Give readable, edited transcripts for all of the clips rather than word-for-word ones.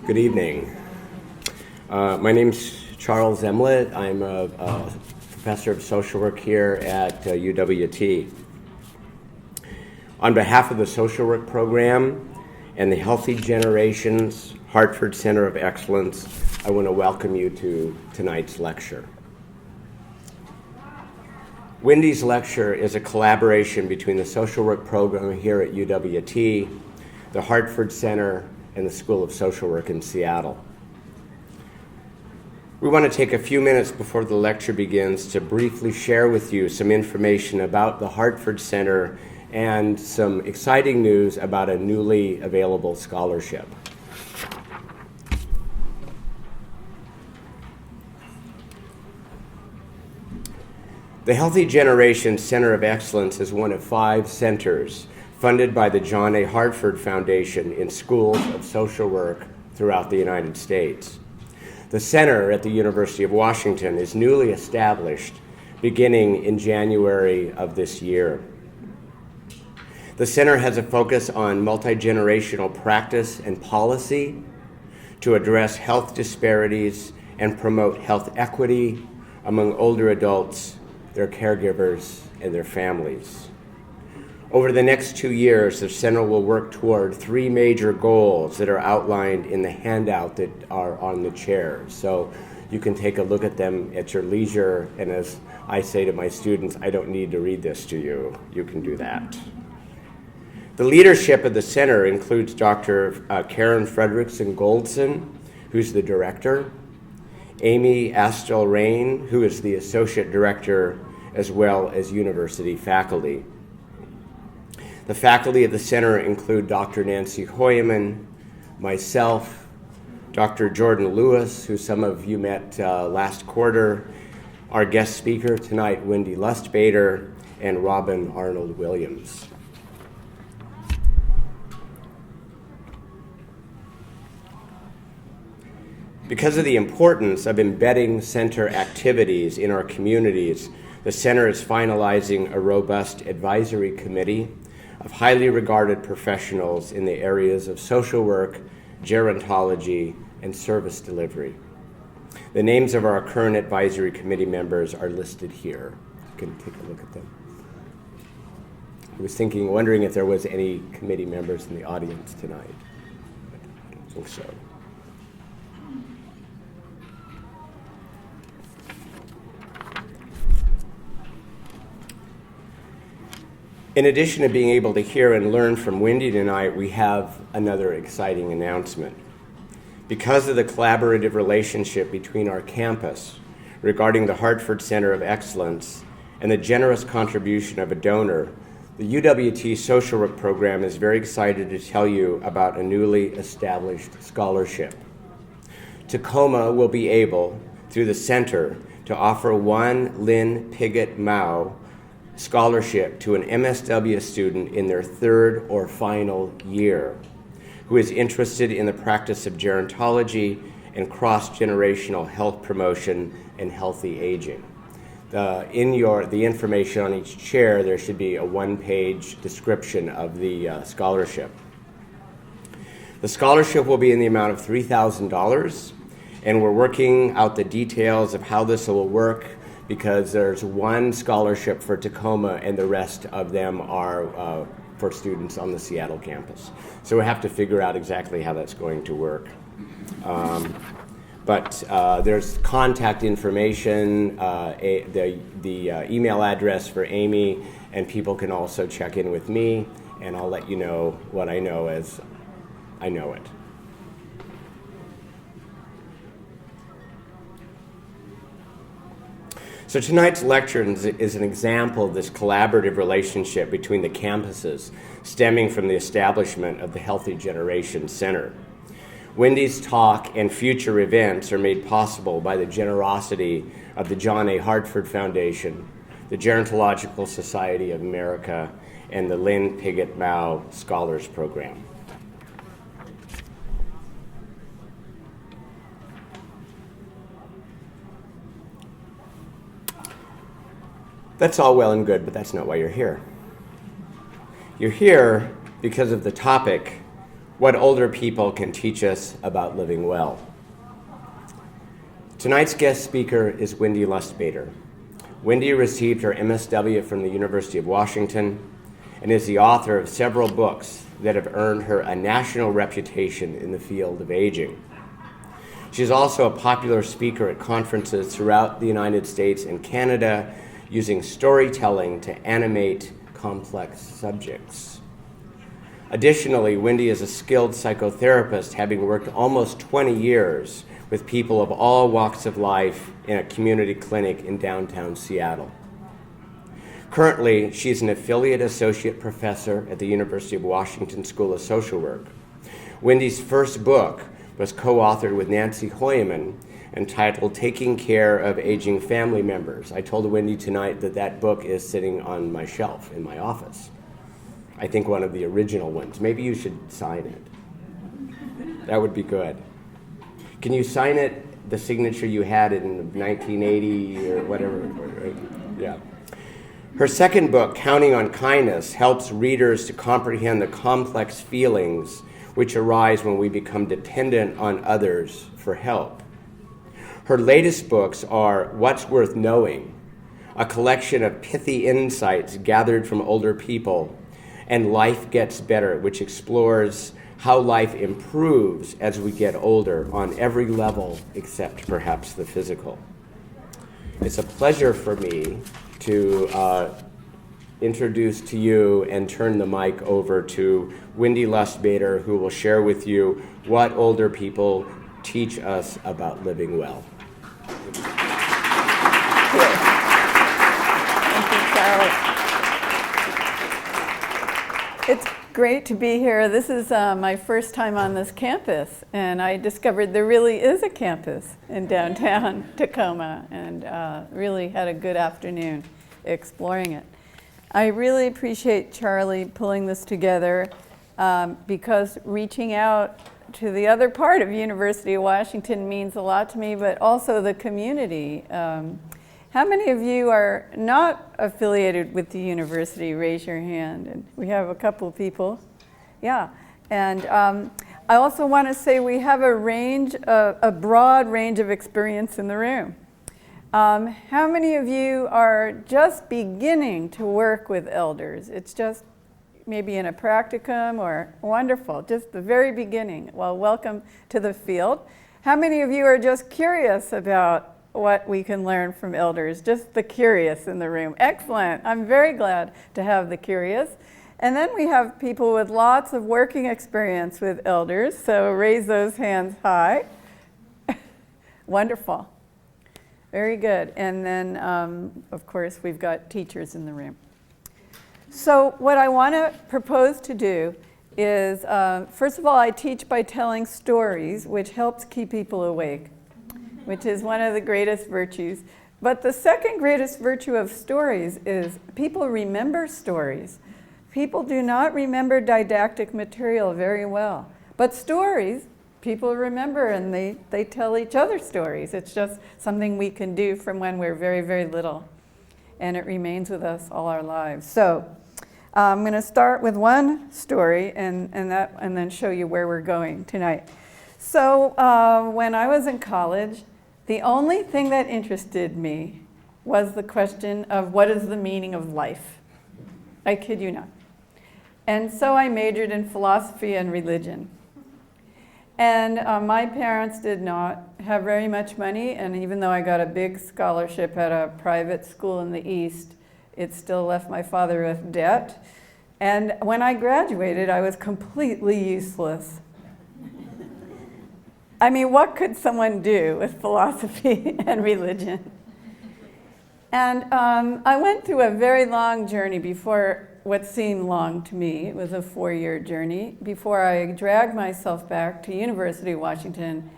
Good evening. My name's Charles Emlet. I'm a professor of social work here at UWT. On behalf of the social work program and the Healthy Generations Hartford Center of Excellence, I want to welcome you to tonight's lecture. Wendy's lecture is a collaboration between the social work program here at UWT, the Hartford Center, and the School of Social Work in Seattle. We want to take a few minutes before the lecture begins to briefly share with you some information about the Hartford Center and some exciting news about a newly available scholarship. The Healthy Generations Center of Excellence is one of 5 centers funded by the John A. Hartford Foundation in schools of social work throughout the United States. The center at the University of Washington is newly established beginning in January of this year. The center has a focus on multi-generational practice and policy to address health disparities and promote health equity among older adults, their caregivers, and their families. Over the next 2 years, the center will work toward 3 major goals that are outlined in the handout that are on the chairs. So you can take a look at them at your leisure, and as I say to my students, I don't need to read this to you. You can do that. The leadership of the center includes Dr. Karen Frederickson Goldson, who's the director, Amy Astel-Rain, who is the associate director, as well as university faculty. The faculty of the center include Dr. Nancy Hooyman, myself, Dr. Jordan Lewis, who some of you met last quarter, our guest speaker tonight, Wendy Lustbader, and Robin Arnold Williams. Because of the importance of embedding center activities in our communities, the center is finalizing a robust advisory committee of highly regarded professionals in the areas of social work, gerontology, and service delivery. The names of our current advisory committee members are listed here. You can take a look at them. I was wondering if there was any committee members in the audience tonight. I don't think so. In addition to being able to hear and learn from Wendy tonight, we have another exciting announcement. Because of the collaborative relationship between our campus regarding the Hartford Center of Excellence and the generous contribution of a donor, the UWT Social Work Program is very excited to tell you about a newly established scholarship. Tacoma will be able, through the center, to offer one Lynn Piggott Mao scholarship to an MSW student in their 3rd or final year who is interested in the practice of gerontology and cross-generational health promotion and healthy aging. The information on each chair, there should be a 1-page description of the scholarship. The scholarship will be in the amount of $3,000, and we're working out the details of how this will work, because there's one scholarship for Tacoma and the rest of them are for students on the Seattle campus. So we have to figure out exactly how that's going to work. But there's contact information, the email address for Amy, and people can also check in with me, and I'll let you know what I know as I know it. So tonight's lecture is an example of this collaborative relationship between the campuses stemming from the establishment of the Healthy Generations Center. Wendy's talk and future events are made possible by the generosity of the John A. Hartford Foundation, the Gerontological Society of America, and the Lynn Piggott Mao Scholars Program. That's all well and good, but that's not why you're here. You're here because of the topic, what older people can teach us about living well. Tonight's guest speaker is Wendy Lustbader. Wendy received her MSW from the University of Washington and is the author of several books that have earned her a national reputation in the field of aging. She is also a popular speaker at conferences throughout the United States and Canada, using storytelling to animate complex subjects. Additionally, Wendy is a skilled psychotherapist, having worked almost 20 years with people of all walks of life in a community clinic in downtown Seattle. Currently, she's an affiliate associate professor at the University of Washington School of Social Work. Wendy's first book was co-authored with Nancy Hooyman, entitled Taking Care of Aging Family Members. I told Wendy tonight that that book is sitting on my shelf in my office. I think one of the original ones. Maybe you should sign it. That would be good. Can you sign it, the signature you had in 1980 or whatever? Yeah. Her second book, Counting on Kindness, helps readers to comprehend the complex feelings which arise when we become dependent on others for help. Her latest books are What's Worth Knowing, a collection of pithy insights gathered from older people, and Life Gets Better, which explores how life improves as we get older on every level except perhaps the physical. It's a pleasure for me to introduce to you and turn the mic over to Wendy Lustbader, who will share with you what older people teach us about living well. Thank you, Charlie. It's great to be here. This is my first time on this campus, and I discovered there really is a campus in downtown Tacoma, and really had a good afternoon exploring it. I really appreciate Charlie pulling this together because reaching out to the other part of University of Washington means a lot to me, but also the community. How many of you are not affiliated with the university? Raise your hand. And we have a couple of people. Yeah. And I also want to say we have a broad range of experience in the room. How many of you are just beginning to work with elders? It's just maybe in a practicum or wonderful, just the very beginning. Well, welcome to the field. How many of you are just curious about what we can learn from elders? Just the curious in the room. Excellent. I'm very glad to have the curious. And then we have people with lots of working experience with elders, so raise those hands high. Wonderful. Very good. And then, of course, we've got teachers in the room. So what I want to propose to do is, first of all, I teach by telling stories, which helps keep people awake, which is one of the greatest virtues. But the second greatest virtue of stories is people remember stories. People do not remember didactic material very well. But stories, people remember, and they tell each other stories. It's just something we can do from when we're very, very little. And it remains with us all our lives. So I'm going to start with one story and then show you where we're going tonight. So when I was in college, the only thing that interested me was the question of what is the meaning of life. I kid you not. And so I majored in philosophy and religion. And my parents did not have very much money, and even though I got a big scholarship at a private school in the East, it still left my father with debt. And when I graduated, I was completely useless. I mean, what could someone do with philosophy and religion? And I went through a very long journey before what seemed long to me. It was a 4-year journey before I dragged myself back to University of Washington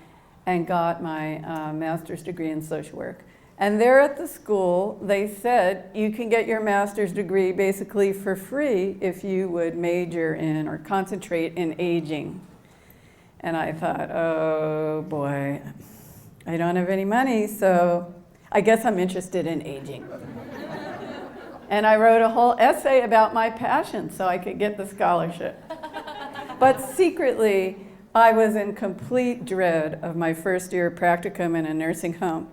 and got my master's degree in social work. And there at the school, they said, you can get your master's degree basically for free if you would major in or concentrate in aging. And I thought, oh boy, I don't have any money, so I guess I'm interested in aging. And I wrote a whole essay about my passion so I could get the scholarship. But secretly, I was in complete dread of my first year practicum in a nursing home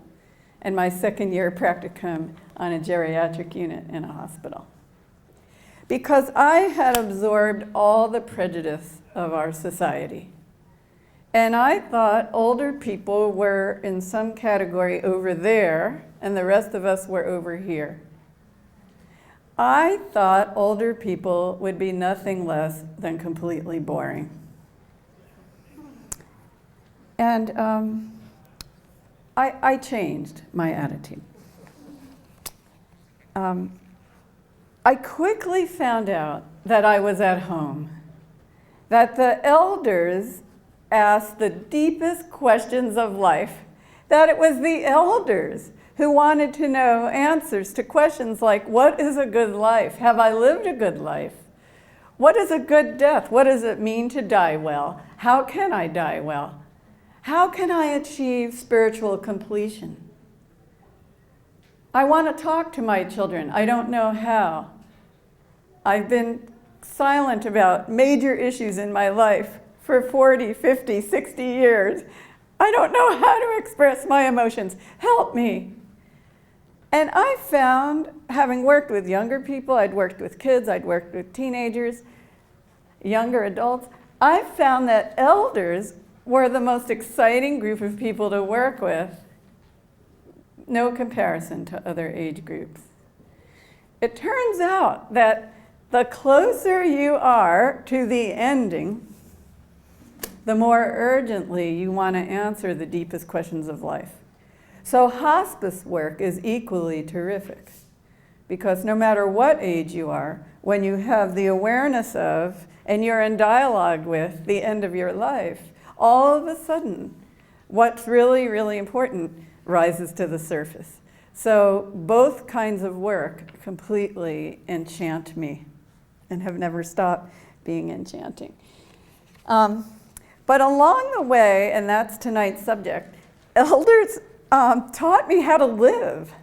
and my second year practicum on a geriatric unit in a hospital. Because I had absorbed all the prejudice of our society. And I thought older people were in some category over there, and the rest of us were over here. I thought older people would be nothing less than completely boring. And I changed my attitude. I quickly found out that I was at home, that the elders asked the deepest questions of life, that it was the elders who wanted to know answers to questions like, what is a good life? Have I lived a good life? What is a good death? What does it mean to die well? How can I die well? How can I achieve spiritual completion? I want to talk to my children. I don't know how. I've been silent about major issues in my life for 40, 50, 60 years. I don't know how to express my emotions. Help me. And I found, having worked with younger people, I'd worked with kids, I'd worked with teenagers, younger adults, I found that elders were the most exciting group of people to work with, no comparison to other age groups. It turns out that the closer you are to the ending, the more urgently you want to answer the deepest questions of life. So hospice work is equally terrific, because no matter what age you are, when you have the awareness of and you're in dialogue with the end of your life, all of a sudden, what's really, really important rises to the surface. So both kinds of work completely enchant me and have never stopped being enchanting. But along the way, and that's tonight's subject, elders taught me how to live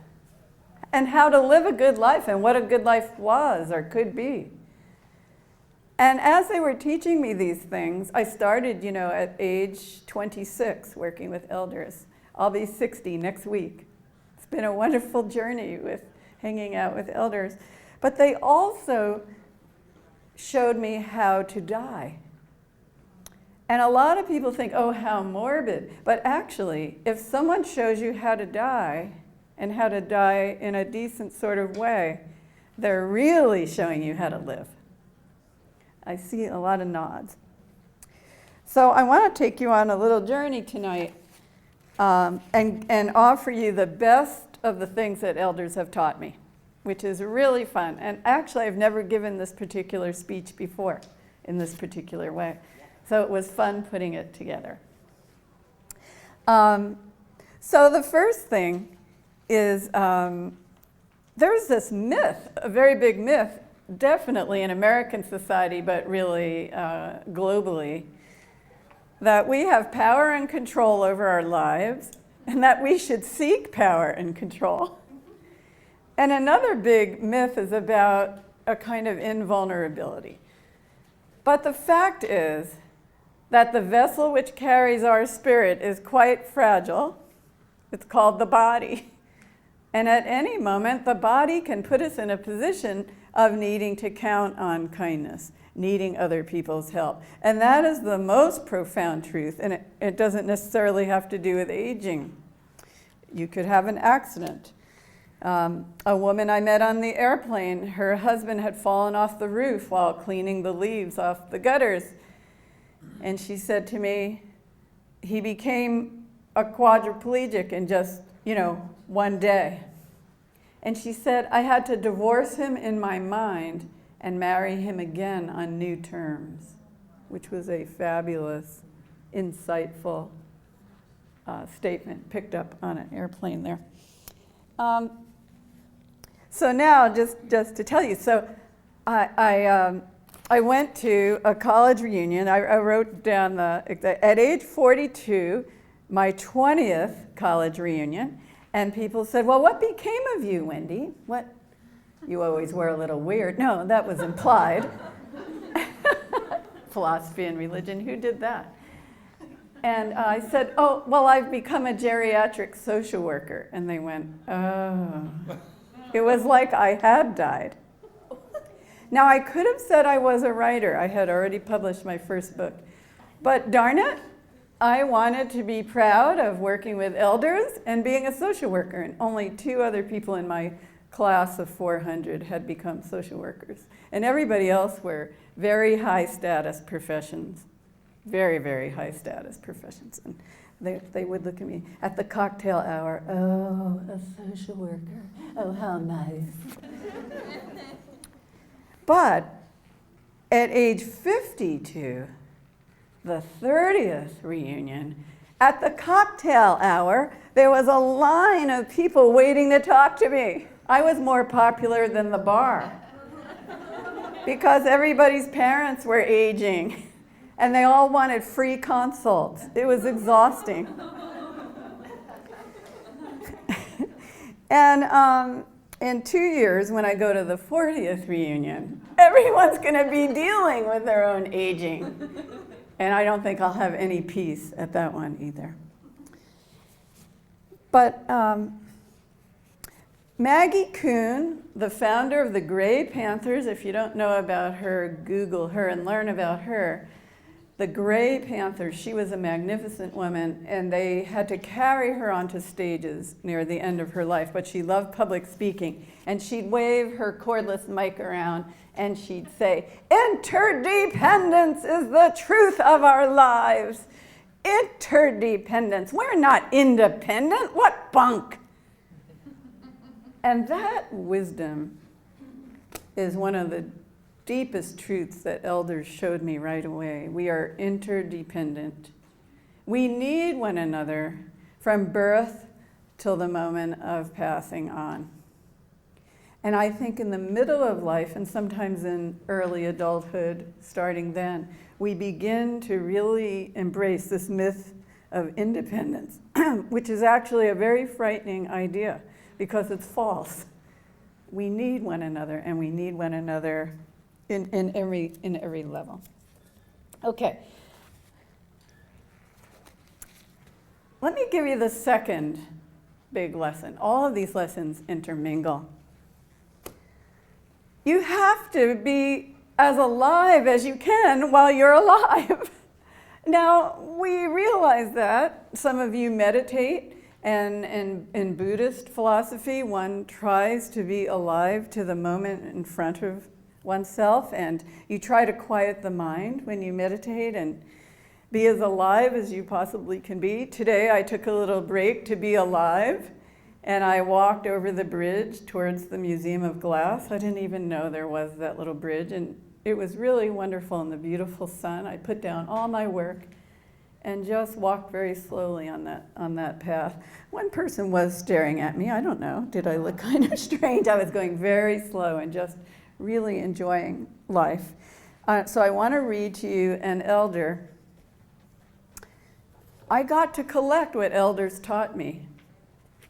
and how to live a good life and what a good life was or could be. And as they were teaching me these things, I started, at age 26 working with elders. I'll be 60 next week. It's been a wonderful journey with hanging out with elders. But they also showed me how to die. And a lot of people think, oh, how morbid. But actually, if someone shows you how to die and how to die in a decent sort of way, they're really showing you how to live. I see a lot of nods. So I want to take you on a little journey tonight and offer you the best of the things that elders have taught me, which is really fun. And actually, I've never given this particular speech before in this particular way. So it was fun putting it together. So the first thing is there's this myth, a very big myth, definitely in American society, but really globally, that we have power and control over our lives and that we should seek power and control. And another big myth is about a kind of invulnerability. But the fact is that the vessel which carries our spirit is quite fragile. It's called the body. And at any moment, the body can put us in a position of needing to count on kindness, needing other people's help. And that is the most profound truth, and it doesn't necessarily have to do with aging. You could have an accident. A woman I met on the airplane, her husband had fallen off the roof while cleaning the leaves off the gutters. And she said to me, he became a quadriplegic in just, one day. And she said, I had to divorce him in my mind and marry him again on new terms, which was a fabulous, insightful statement picked up on an airplane there. So now, just to tell you, so I went to a college reunion. I wrote down at age 42, my 20th college reunion, and people said, well, what became of you, Wendy? What? You always were a little weird. No, that was implied. philosophy and religion. Who did that? And I said, oh, well, I've become a geriatric social worker. And they went, oh. It was like I had died. Now, I could have said I was a writer. I had already published my first book. But darn it, I wanted to be proud of working with elders and being a social worker. And only 2 other people in my class of 400 had become social workers. And everybody else were very high status professions. Very, very high status professions. And they would look at me at the cocktail hour. Oh, a social worker. Oh, how nice. But at age 52, the 30th reunion, at the cocktail hour, there was a line of people waiting to talk to me. I was more popular than the bar because everybody's parents were aging and they all wanted free consults. It was exhausting. And in 2 years, when I go to the 40th reunion, everyone's going to be dealing with their own aging. And I don't think I'll have any peace at that one either. But Maggie Kuhn, the founder of the Gray Panthers, if you don't know about her, Google her and learn about her. The Gray Panthers, she was a magnificent woman, and they had to carry her onto stages near the end of her life, but she loved public speaking. And she'd wave her cordless mic around, and she'd say, "Interdependence is the truth of our lives." Interdependence. We're not independent. What bunk? And that wisdom is one of the deepest truths that elders showed me right away. We are interdependent. We need one another from birth till the moment of passing on. And I think in the middle of life, and sometimes in early adulthood, starting then, we begin to really embrace this myth of independence, which is actually a very frightening idea because it's false. We need one another, and we need one another in every level. Okay. Let me give you the second big lesson. All of these lessons intermingle. You have to be as alive as you can while you're alive. Now, we realize that. Some of you meditate, and in Buddhist philosophy, one tries to be alive to the moment in front of oneself, and you try to quiet the mind when you meditate and be as alive as you possibly can be. Today, I took a little break to be alive, and I walked over the bridge towards the Museum of Glass. I didn't even know there was that little bridge, and it was really wonderful in the beautiful sun. I put down all my work and just walked very slowly on that path. One person was staring at me. I don't know. Did I look kind of strange? I was going very slow and just really enjoying life. So I want to read to you an elder. I got to collect what elders taught me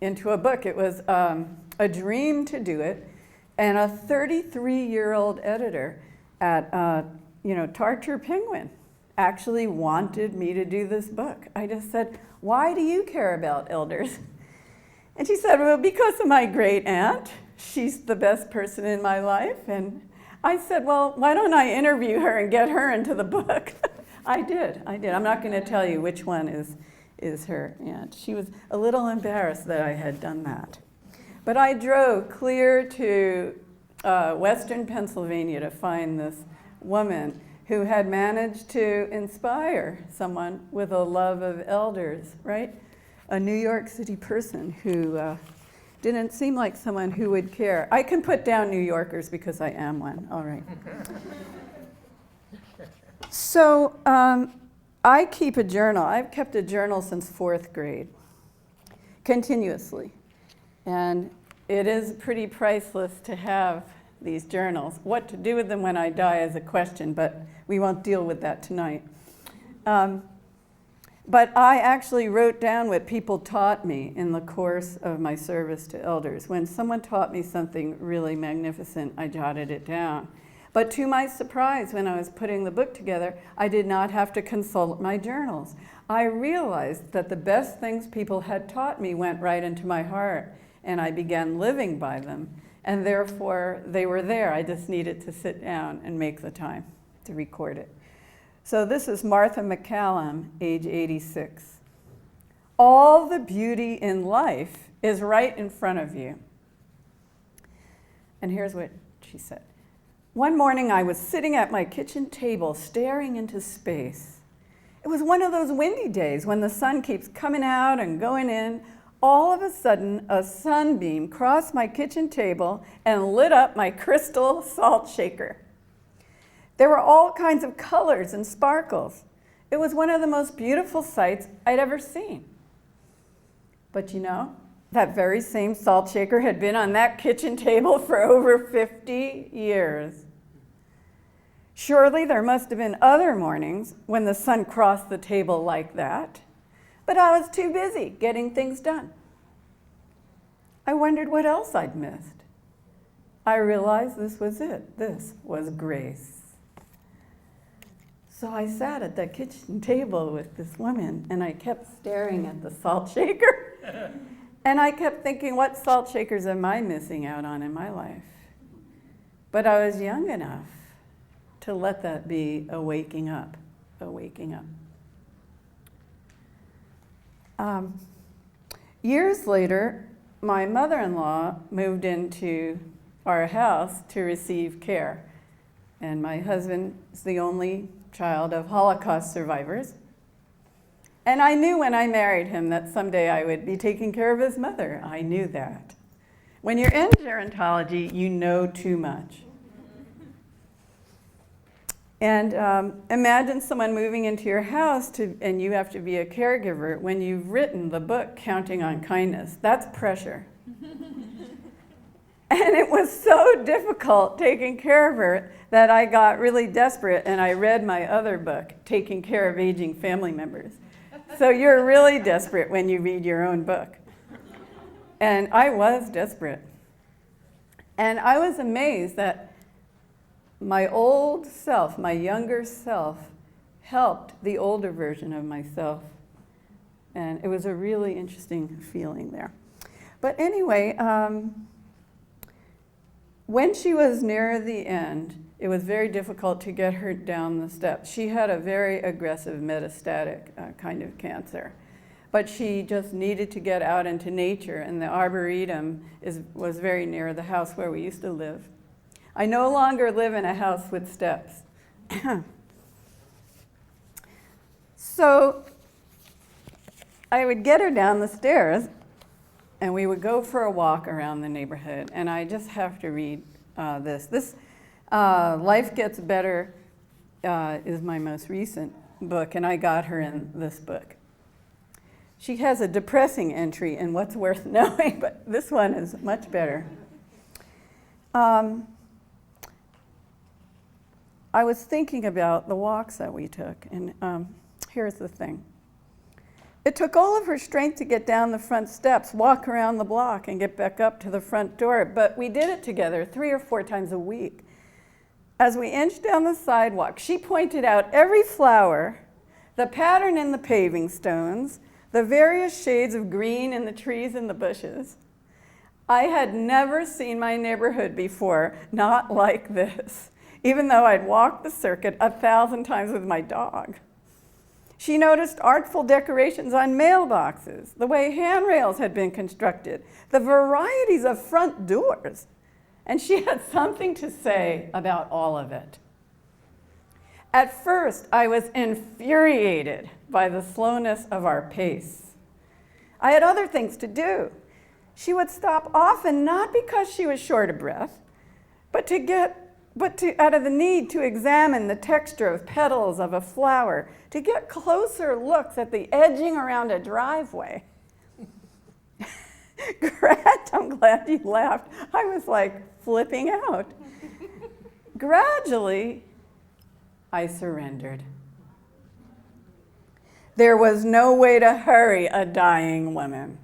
into a book. It was a dream to do it, and a 33-year-old editor at Tartar Penguin actually wanted me to do this book. I just said, "Why do you care about elders?" And she said, "Well, because of my great aunt. She's the best person in my life." And I said, "Well, why don't I interview her and get her into the book?" I did. I'm not going to tell you which one is her aunt. She was a little embarrassed that I had done that. But I drove clear to Western Pennsylvania to find this woman who had managed to inspire someone with a love of elders, right? A New York City person who didn't seem like someone who would care. I can put down New Yorkers because I am one. All right. So I keep a journal. I've kept a journal since 4th grade, continuously. And it is pretty priceless to have these journals. What to do with them when I die is a question, but we won't deal with that tonight. But I actually wrote down what people taught me in the course of my service to elders. When someone taught me something really magnificent, I jotted it down. But to my surprise, when I was putting the book together, I did not have to consult my journals. I realized that the best things people had taught me went right into my heart, and I began living by them. And therefore, they were there. I just needed to sit down and make the time to record it. So this is Martha McCallum, age 86. All the beauty in life is right in front of you. And here's what she said. One morning I was sitting at my kitchen table staring into space. It was one of those windy days when the sun keeps coming out and going in. All of a sudden, a sunbeam crossed my kitchen table and lit up my crystal salt shaker. There were all kinds of colors and sparkles. It was one of the most beautiful sights I'd ever seen. But you know, that very same salt shaker had been on that kitchen table for over 50 years. Surely there must have been other mornings when the sun crossed the table like that, but I was too busy getting things done. I wondered what else I'd missed. I realized this was it. This was grace. So I sat at that kitchen table with this woman, and I kept staring at the salt shaker. And I kept thinking, what salt shakers am I missing out on in my life? But I was young enough to let that be a waking up, a waking up. Years later, my mother-in-law moved into our house to receive care. And my husband is the only child of Holocaust survivors. And I knew when I married him that someday I would be taking care of his mother. I knew that. When you're in gerontology, you know too much. And imagine someone moving into your house and you have to be a caregiver when you've written the book, Counting on Kindness. That's pressure. And it was so difficult taking care of her that I got really desperate and I read my other book, Taking Care of Aging Family Members. So you're really desperate when you read your own book. And I was desperate. And I was amazed that my old self, my younger self, helped the older version of myself. And it was a really interesting feeling there. But anyway, when she was near the end, it was very difficult to get her down the steps. She had a very aggressive metastatic kind of cancer. But she just needed to get out into nature, and the Arboretum was very near the house where we used to live. I no longer live in a house with steps. So I would get her down the stairs, and we would go for a walk around the neighborhood. And I just have to read this. This Life Gets Better is my most recent book, and I got her in this book. She has a depressing entry in What's Worth Knowing, but this one is much better. I was thinking about the walks that we took, and here's the thing. It took all of her strength to get down the front steps, walk around the block, and get back up to the front door, but we did it together 3 or 4 times a week. As we inched down the sidewalk, she pointed out every flower, the pattern in the paving stones, the various shades of green in the trees and the bushes. I had never seen my neighborhood before, not like this, even though I'd walked the circuit 1,000 times with my dog. She noticed artful decorations on mailboxes, the way handrails had been constructed, the varieties of front doors, and she had something to say about all of it. At first, I was infuriated by the slowness of our pace. I had other things to do. She would stop often, not because she was short of breath, but out of the need to examine the texture of petals of a flower, to get closer looks at the edging around a driveway. Grat, I'm glad you laughed. I was like flipping out. Gradually, I surrendered. There was no way to hurry a dying woman.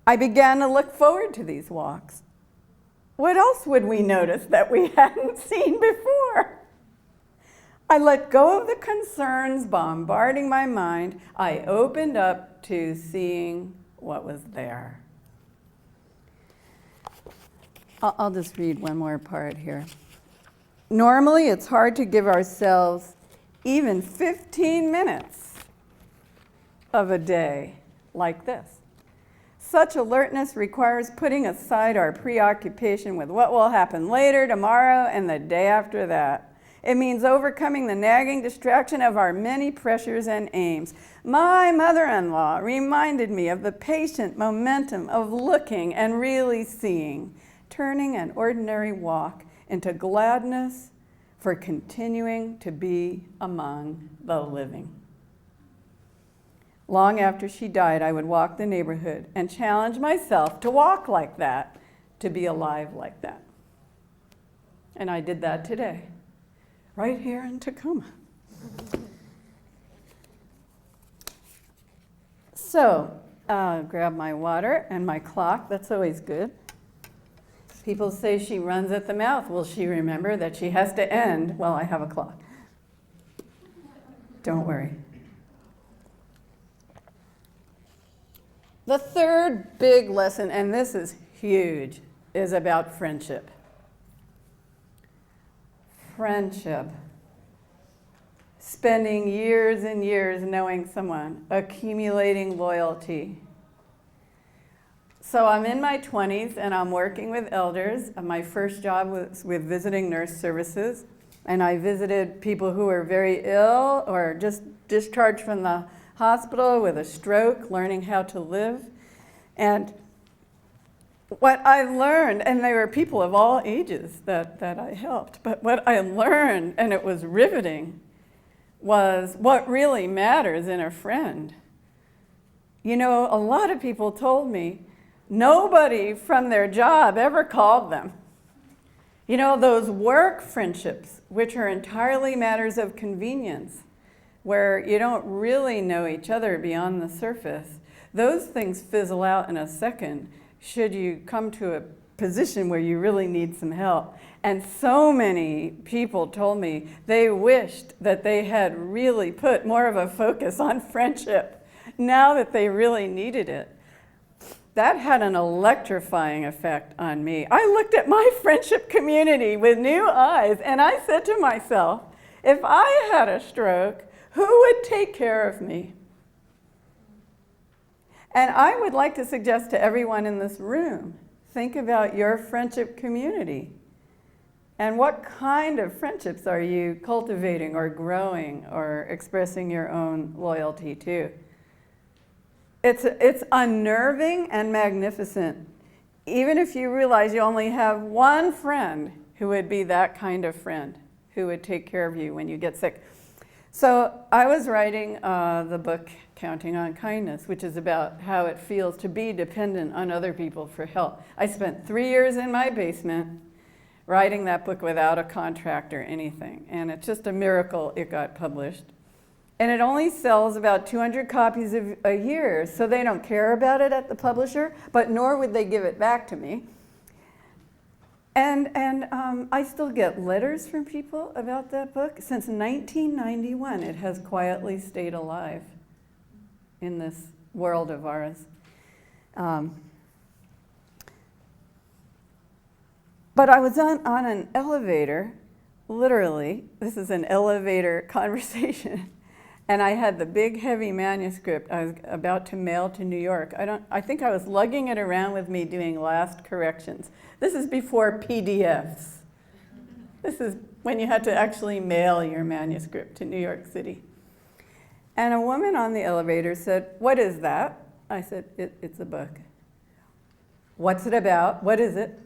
I began to look forward to these walks. what else would we notice that we hadn't seen before? I let go of the concerns bombarding my mind. I opened up to seeing what was there. I'll just read one more part here. Normally, it's hard to give ourselves even 15 minutes of a day like this. Such alertness requires putting aside our preoccupation with what will happen later, tomorrow, and the day after that. It means overcoming the nagging distraction of our many pressures and aims. My mother-in-law reminded me of the patient momentum of looking and really seeing, turning an ordinary walk into gladness for continuing to be among the living. Long after she died, I would walk the neighborhood and challenge myself to walk like that, to be alive like that. And I did that today, right here in Tacoma. So, grab my water and my clock. That's always good. People say she runs at the mouth. Will she remember that she has to end while I have a clock? Don't worry. The third big lesson, and this is huge, is about friendship. Friendship. Spending years and years knowing someone, accumulating loyalty. So I'm in my 20s and I'm working with elders. My first job was with visiting nurse services, and I visited people who were very ill or just discharged from the hospital with a stroke, learning how to live. And what I learned, and they were people of all ages that I helped, but what I learned, and it was riveting, was what really matters in a friend. You know, a lot of people told me nobody from their job ever called them. You know, those work friendships, which are entirely matters of convenience, where you don't really know each other beyond the surface, those things fizzle out in a second should you come to a position where you really need some help. And so many people told me they wished that they had really put more of a focus on friendship now that they really needed it. That had an electrifying effect on me. I looked at my friendship community with new eyes, and I said to myself, if I had a stroke, who would take care of me? And I would like to suggest to everyone in this room, think about your friendship community. And what kind of friendships are you cultivating or growing or expressing your own loyalty to? It's unnerving and magnificent, even if you realize you only have one friend who would be that kind of friend, who would take care of you when you get sick. So I was writing the book, Counting on Kindness, which is about how it feels to be dependent on other people for help. I spent 3 years in my basement writing that book without a contract or anything, and it's just a miracle it got published. And it only sells about 200 copies a year, so they don't care about it at the publisher, but nor would they give it back to me. And I still get letters from people about that book. Since 1991, it has quietly stayed alive in this world of ours. But I was on an elevator, literally, this is an elevator conversation, and I had the big heavy manuscript I was about to mail to New York. I think I was lugging it around with me doing last corrections. This is before PDFs. This is when you had to actually mail your manuscript to New York City. And a woman on the elevator said, "What is that?" I said, it's a book. "What's it about? What is it?"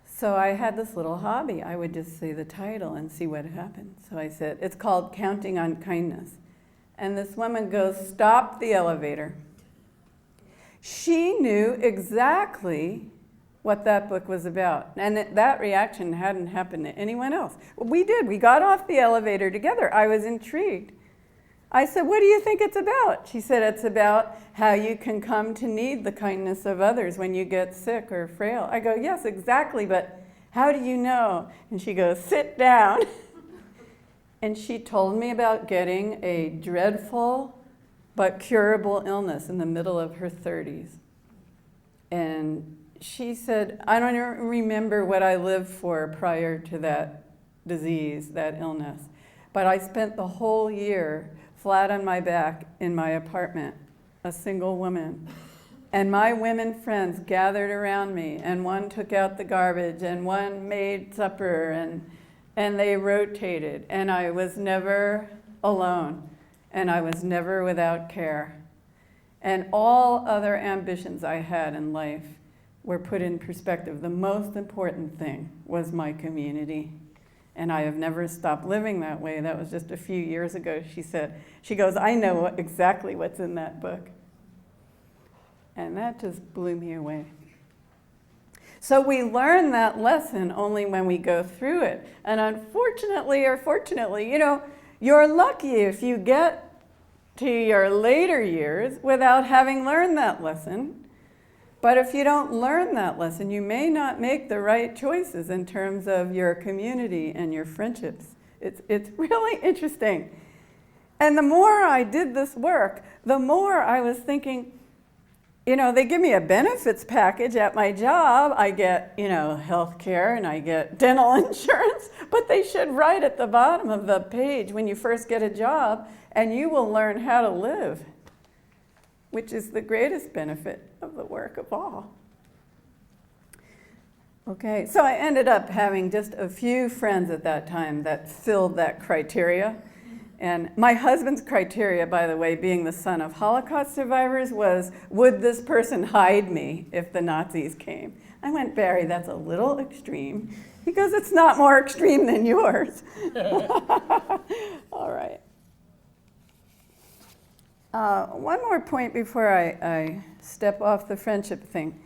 So I had this little hobby. I would just say the title and see what happened. So I said, it's called Counting on Kindness. And this woman goes, "Stop the elevator." She knew exactly what that book was about. And that reaction hadn't happened to anyone else. We did. We got off the elevator together. I was intrigued. I said, what do you think it's about? She said, it's about how you can come to need the kindness of others when you get sick or frail. I go, yes, exactly, but how do you know? And she goes, sit down. And she told me about getting a dreadful but curable illness in the middle of her 30s. And she said, I don't even remember what I lived for prior to that disease, that illness. But I spent the whole year flat on my back in my apartment, a single woman. And my women friends gathered around me, and one took out the garbage, and one made supper, and they rotated. And I was never alone, and I was never without care. And all other ambitions I had in life were put in perspective. The most important thing was my community. And I have never stopped living that way. That was just a few years ago, she said. She goes, I know exactly what's in that book. And that just blew me away. So we learn that lesson only when we go through it. And unfortunately or fortunately, you're lucky if you get to your later years without having learned that lesson. But if you don't learn that lesson, you may not make the right choices in terms of your community and your friendships. It's really interesting. And the more I did this work, the more I was thinking, they give me a benefits package at my job. I get, health care and I get dental insurance, but they should write at the bottom of the page when you first get a job, and you will learn how to live, which is the greatest benefit of the work of all. Okay, so I ended up having just a few friends at that time that filled that criteria. And my husband's criteria, by the way, being the son of Holocaust survivors, was, would this person hide me if the Nazis came? I went, Barry, that's a little extreme. He goes, it's not more extreme than yours. All right. One more point before I step off the friendship thing.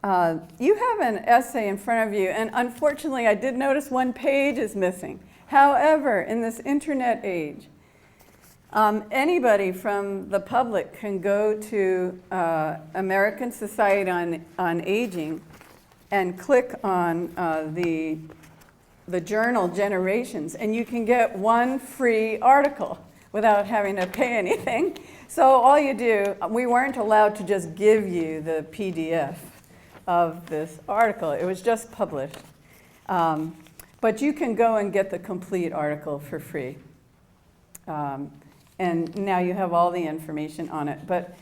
You have an essay in front of you, and unfortunately I did notice one page is missing. However, in this internet age, anybody from the public can go to American Society on Aging and click on the journal Generations, and you can get one free article without having to pay anything. So all you do, we weren't allowed to just give you the PDF of this article. It was just published. But you can go and get the complete article for free. And now you have all the information on it. But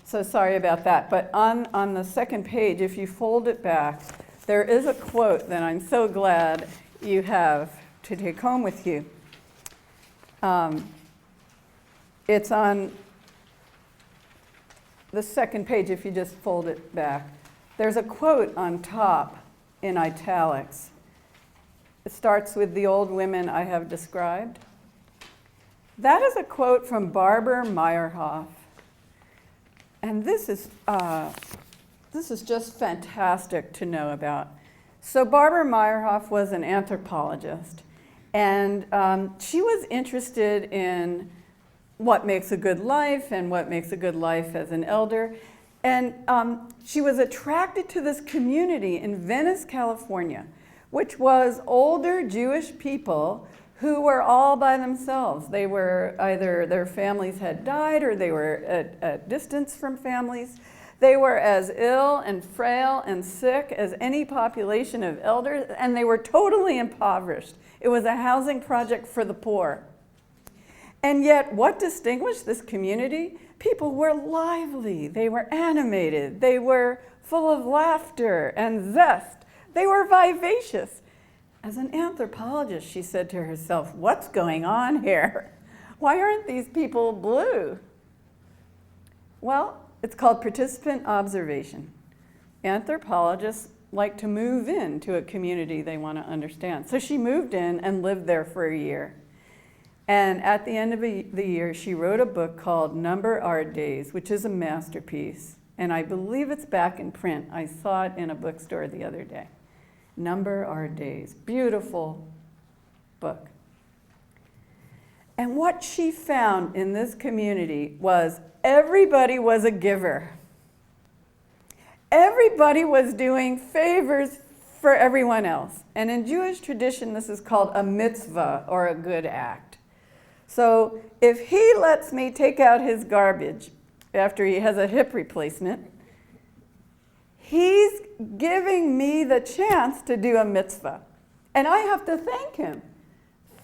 so sorry about that. But on the second page, if you fold it back, there is a quote that I'm so glad you have to take home with you. It's on the second page, if you just fold it back. There's a quote on top in italics. It starts with the old women I have described. That is a quote from Barbara Meyerhoff. And this is just fantastic to know about. So Barbara Meyerhoff was an anthropologist, and she was interested in what makes a good life and what makes a good life as an elder. And she was attracted to this community in Venice, California, which was older Jewish people who were all by themselves. They were either their families had died or they were at distance from families. They were as ill and frail and sick as any population of elders, and they were totally impoverished. It was a housing project for the poor. And yet, what distinguished this community? People were lively, they were animated, they were full of laughter and zest. They were vivacious. As an anthropologist, she said to herself, what's going on here? Why aren't these people blue? Well, it's called participant observation. Anthropologists like to move into a community they want to understand. So she moved in and lived there for a year. And at the end of the year, she wrote a book called Number Our Days, which is a masterpiece. And I believe it's back in print. I saw it in a bookstore the other day. Number Our Days. Beautiful book. And what she found in this community was everybody was a giver. Everybody was doing favors for everyone else. And in Jewish tradition, this is called a mitzvah, or a good act. So if he lets me take out his garbage after he has a hip replacement, he's giving me the chance to do a mitzvah. And I have to thank him.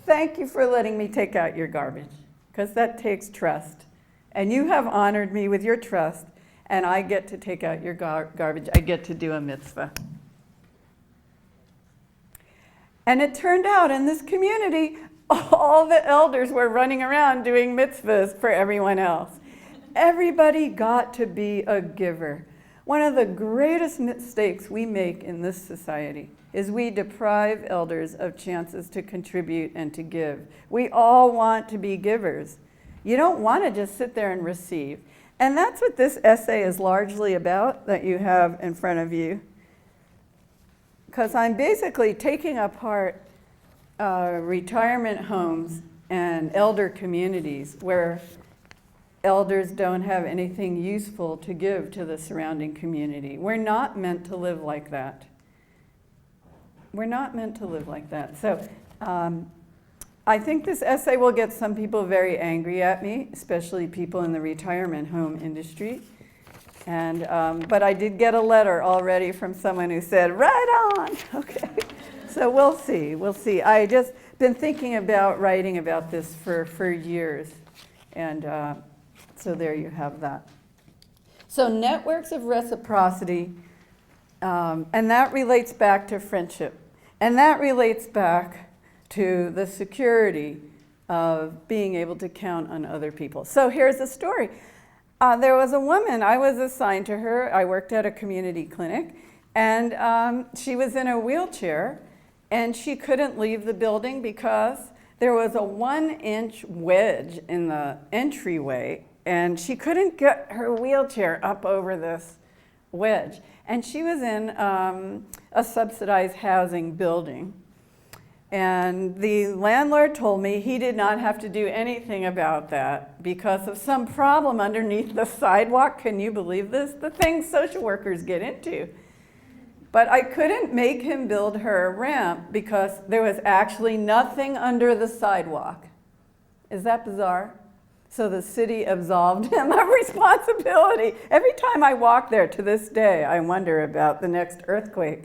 Thank you for letting me take out your garbage, because that takes trust. And you have honored me with your trust, and I get to take out your garbage. I get to do a mitzvah. And it turned out in this community, all the elders were running around doing mitzvahs for everyone else. Everybody got to be a giver. One of the greatest mistakes we make in this society is we deprive elders of chances to contribute and to give. We all want to be givers. You don't want to just sit there and receive. And that's what this essay is largely about that you have in front of you. Because I'm basically taking apart retirement homes and elder communities where elders don't have anything useful to give to the surrounding community. We're not meant to live like that. We're not meant to live like that. So I think this essay will get some people very angry at me, especially people in the retirement home industry. And but I did get a letter already from someone who said, right on. Okay. So we'll see. We'll see. I just been thinking about writing about this for years. And so there you have that. So networks of reciprocity, and that relates back to friendship. And that relates back to the security of being able to count on other people. So here's a story. There was a woman, I was assigned to her. I worked at a community clinic, and she was in a wheelchair, and she couldn't leave the building because there was a 1-inch wedge in the entryway, and she couldn't get her wheelchair up over this wedge. And she was in a subsidized housing building. And the landlord told me he did not have to do anything about that because of some problem underneath the sidewalk. Can you believe this? The things social workers get into. But I couldn't make him build her a ramp because there was actually nothing under the sidewalk. Is that bizarre? So the city absolved him of responsibility. Every time I walk there to this day, I wonder about the next earthquake.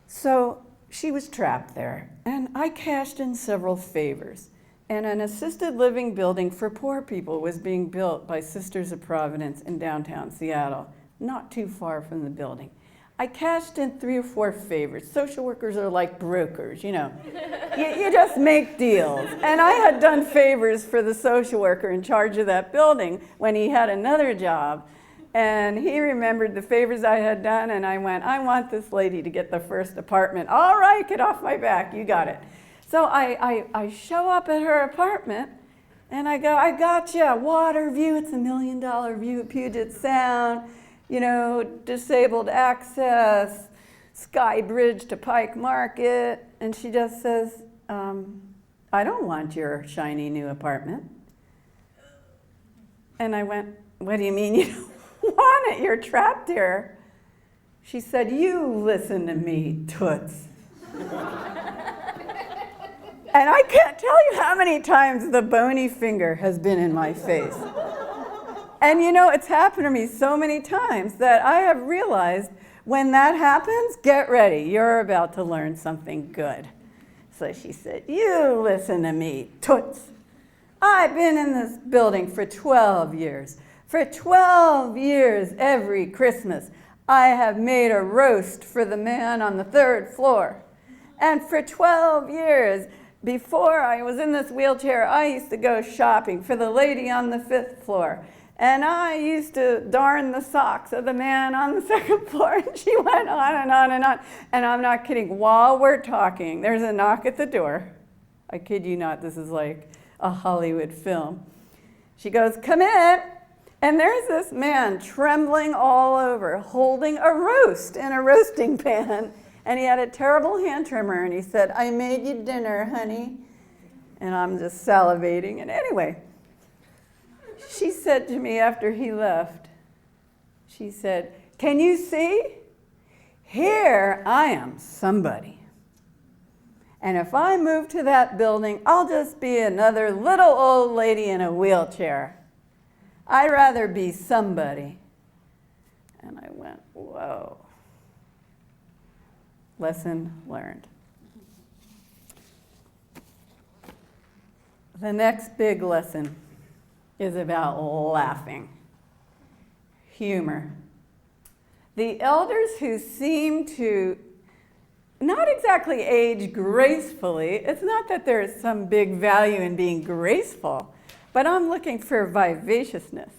So she was trapped there, and I cashed in several favors. And an assisted living building for poor people was being built by Sisters of Providence in downtown Seattle, not too far from the building. I cashed in 3 or 4 favors. Social workers are like brokers, you know. You just make deals. And I had done favors for the social worker in charge of that building when he had another job. And he remembered the favors I had done, and I went, I want this lady to get the first apartment. All right, get off my back, you got it. So I show up at her apartment, and I go, I got you, water view, it's $1 million view of Puget Sound, you know, disabled access, sky bridge to Pike Market. And she just says, I don't want your shiny new apartment. And I went, what do you mean you don't want it? You're trapped here. She said, you listen to me, toots. And I can't tell you how many times the bony finger has been in my face. And you know, it's happened to me so many times that I have realized when that happens, get ready, you're about to learn something good. So she said, you listen to me, toots. I've been in this building for 12 years. For 12 years, every Christmas, I have made a roast for the man on the 3rd floor. And for 12 years, before I was in this wheelchair, I used to go shopping for the lady on the 5th floor. And I used to darn the socks of the man on the 2nd floor. And she went on and on and on. And I'm not kidding. While we're talking, there's a knock at the door. I kid you not, this is like a Hollywood film. She goes, come in. And there's this man trembling all over, holding a roast in a roasting pan. And he had a terrible hand trimmer. And he said, I made you dinner, honey. And I'm just salivating. And anyway, she said to me after he left, she said, "Can you see? Here I am somebody. And if I move to that building, I'll just be another little old lady in a wheelchair. I'd rather be somebody." And I went, whoa. Lesson learned. The next big lesson is about laughing. Humor. The elders who seem to not exactly age gracefully, it's not that there's some big value in being graceful, but I'm looking for vivaciousness.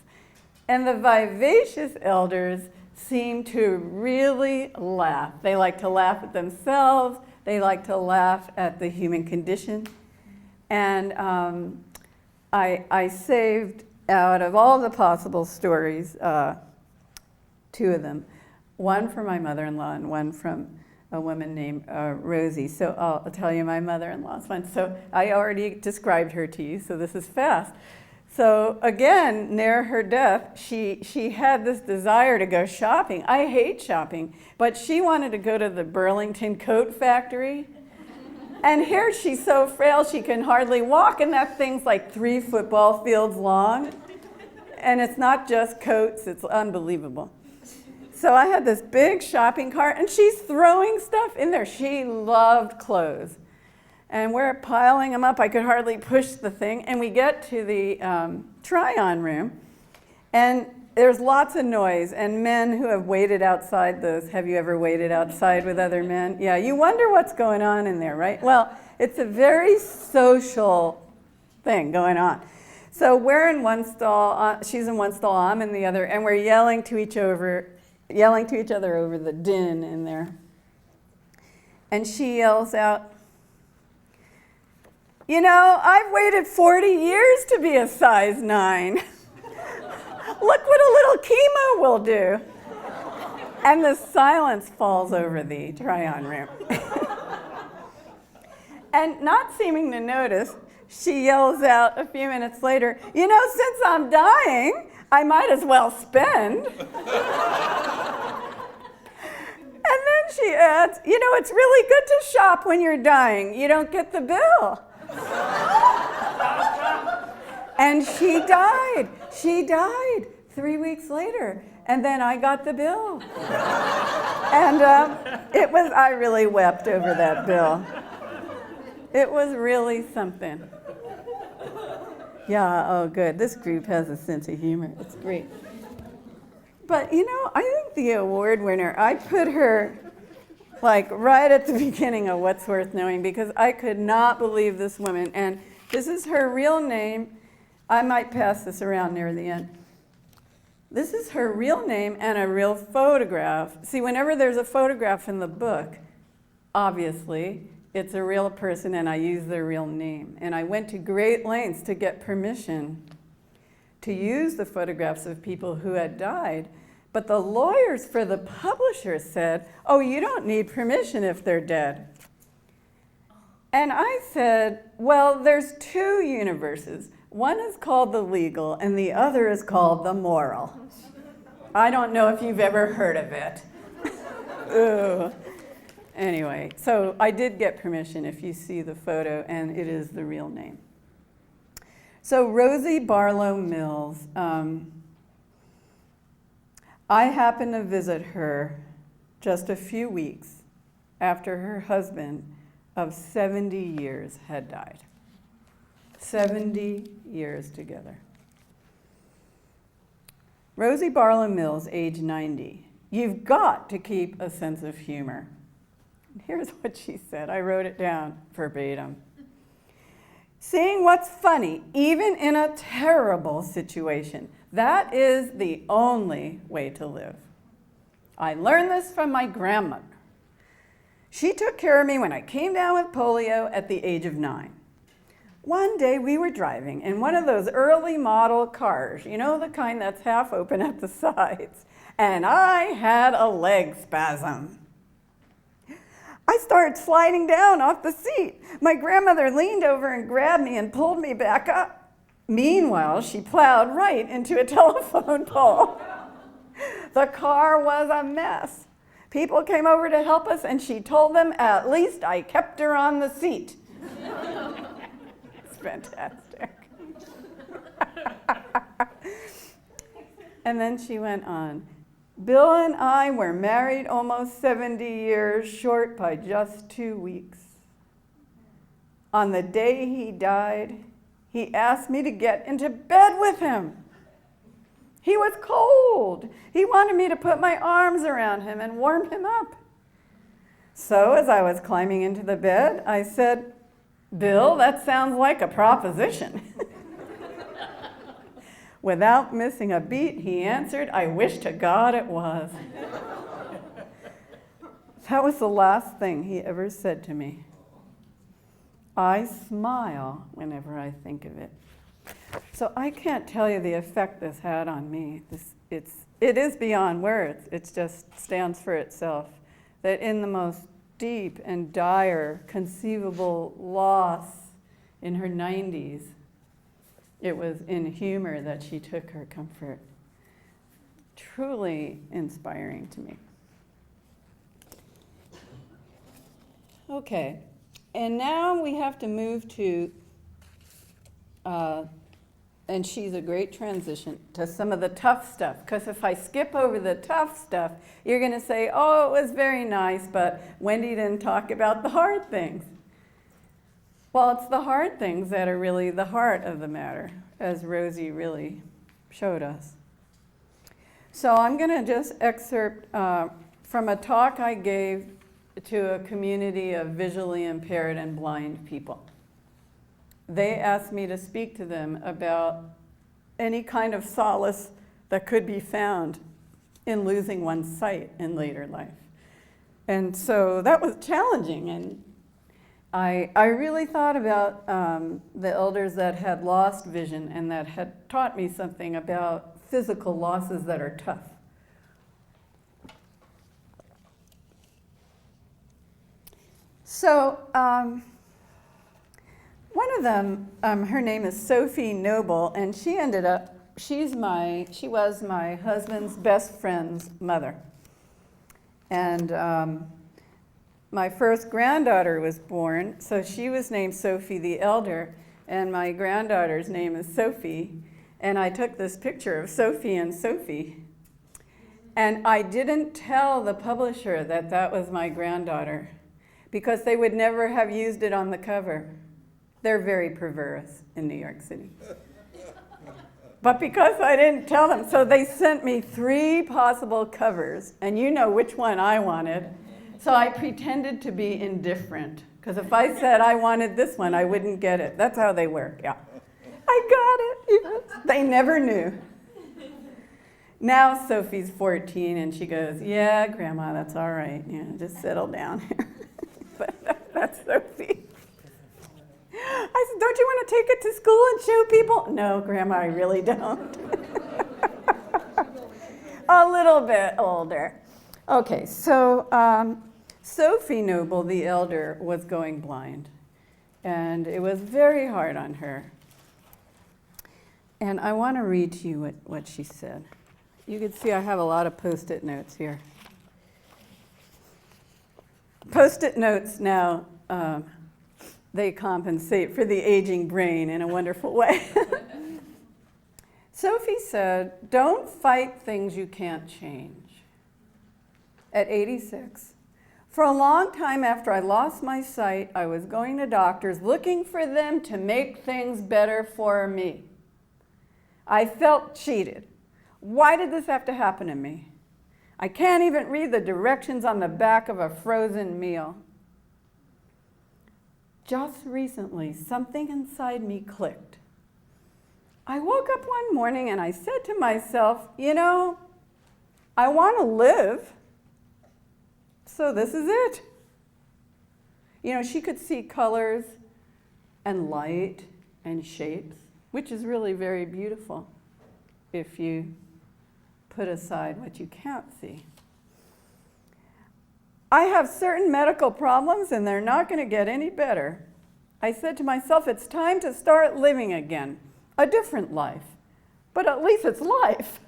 And the vivacious elders seem to really laugh. They like to laugh at themselves. They like to laugh at the human condition. And I saved out of all the possible stories, 2 of them. One from my mother-in-law and one from a woman named Rosie. So I'll tell you my mother-in-law's one. So I already described her to you, so this is fast. So again, near her death, she had this desire to go shopping. I hate shopping, but she wanted to go to the Burlington Coat Factory. And here she's so frail she can hardly walk, and that thing's like 3 football fields long. And it's not just coats, it's unbelievable. So I had this big shopping cart, and she's throwing stuff in there. She loved clothes. And we're piling them up. I could hardly push the thing. And we get to the try-on room, and there's lots of noise. And men who have waited outside those, have you ever waited outside with other men? Yeah, you wonder what's going on in there, right? Well, it's a very social thing going on. So we're in one stall, she's in one stall, I'm in the other, and we're yelling to each other over the din in there. And she yells out, "You know, I've waited 40 years to be a size 9. Look what a little chemo will do." And the silence falls over the try-on room. And not seeming to notice, she yells out a few minutes later, "You know, since I'm dying, I might as well spend." And then she adds, "You know, it's really good to shop when you're dying. You don't get the bill." And she died. She died 3 weeks later. And then I got the bill. And I really wept over that bill. It was really something. Yeah, oh good. This group has a sense of humor. It's great. But you know, I think the award winner, I put her like right at the beginning of What's Worth Knowing, because I could not believe this woman. And this is her real name. I might pass this around near the end. This is her real name and a real photograph. See, whenever there's a photograph in the book, obviously, it's a real person and I use their real name. And I went to great lengths to get permission to use the photographs of people who had died. But the lawyers for the publisher said, "Oh, you don't need permission if they're dead." And I said, well, there's 2 universes. One is called the legal and the other is called the moral. I don't know if you've ever heard of it. Ooh. Anyway, so I did get permission if you see the photo, and it is the real name. So Rosie Barlow Mills, I happened to visit her just a few weeks after her husband of 70 years had died. 70 years together. Rosie Barlow Mills, age 90. "You've got to keep a sense of humor." Here's what she said. I wrote it down verbatim. "Seeing what's funny, even in a terrible situation, that is the only way to live. I learned this from my grandmother. She took care of me when I came down with polio at the age of 9. One day we were driving in one of those early model cars, you know, the kind that's half open at the sides, and I had a leg spasm. I started sliding down off the seat. My grandmother leaned over and grabbed me and pulled me back up. Meanwhile, she plowed right into a telephone pole. The car was a mess. People came over to help us, and she told them, at least I kept her on the seat. It's fantastic. And then she went on. Bill and I were married almost 70 years, short by just 2 weeks. On the day he died, he asked me to get into bed with him. He was cold. He wanted me to put my arms around him and warm him up. So as I was climbing into the bed, I said, Bill, that sounds like a proposition. Without missing a beat, he answered, I wish to God it was. That was the last thing he ever said to me. I smile whenever I think of it. So I can't tell you the effect this had on me. It is beyond words. It just stands for itself. That in the most deep and dire conceivable loss in her 90s, it was in humor that she took her comfort. Truly inspiring to me. Okay, and now we have to move to, and she's a great transition, to some of the tough stuff. Because if I skip over the tough stuff, you're going to say, oh, it was very nice, but Wendy didn't talk about the hard things. Well, it's the hard things that are really the heart of the matter, as Rosie really showed us. So I'm going to just excerpt from a talk I gave to a community of visually impaired and blind people. They asked me to speak to them about any kind of solace that could be found in losing one's sight in later life. And so that was challenging, and I really thought about the elders that had lost vision and that had taught me something about physical losses that are tough. So one of them, her name is Sophie Noble, and she was my husband's best friend's mother. And my first granddaughter was born, so she was named Sophie the Elder, and my granddaughter's name is Sophie, and I took this picture of Sophie and Sophie. And I didn't tell the publisher that that was my granddaughter, because they would never have used it on the cover. They're very perverse in New York City. But because I didn't tell them, so they sent me 3 possible covers, and you know which one I wanted. So I pretended to be indifferent, because if I said I wanted this one, I wouldn't get it. That's how they work, yeah. I got it, yes. They never knew. Now Sophie's 14, and she goes, yeah, Grandma, that's all right. Yeah, just settle down here. But that's Sophie. I said, don't you want to take it to school and show people? No, Grandma, I really don't. A little bit older. Okay, so Sophie Noble, the elder, was going blind, and it was very hard on her. And I want to read to you what she said. You can see I have a lot of Post-it notes here. Post-it notes now, they compensate for the aging brain in a wonderful way. Sophie said, don't fight things you can't change. At 86, for a long time after I lost my sight, I was going to doctors looking for them to make things better for me. I felt cheated. Why did this have to happen to me? I can't even read the directions on the back of a frozen meal. Just recently, something inside me clicked. I woke up one morning and I said to myself, you know, I want to live, so this is it. You know, she could see colors and light and shapes, which is really very beautiful if you put aside what you can't see. I have certain medical problems and they're not going to get any better. I said to myself, it's time to start living again, a different life. But at least it's life.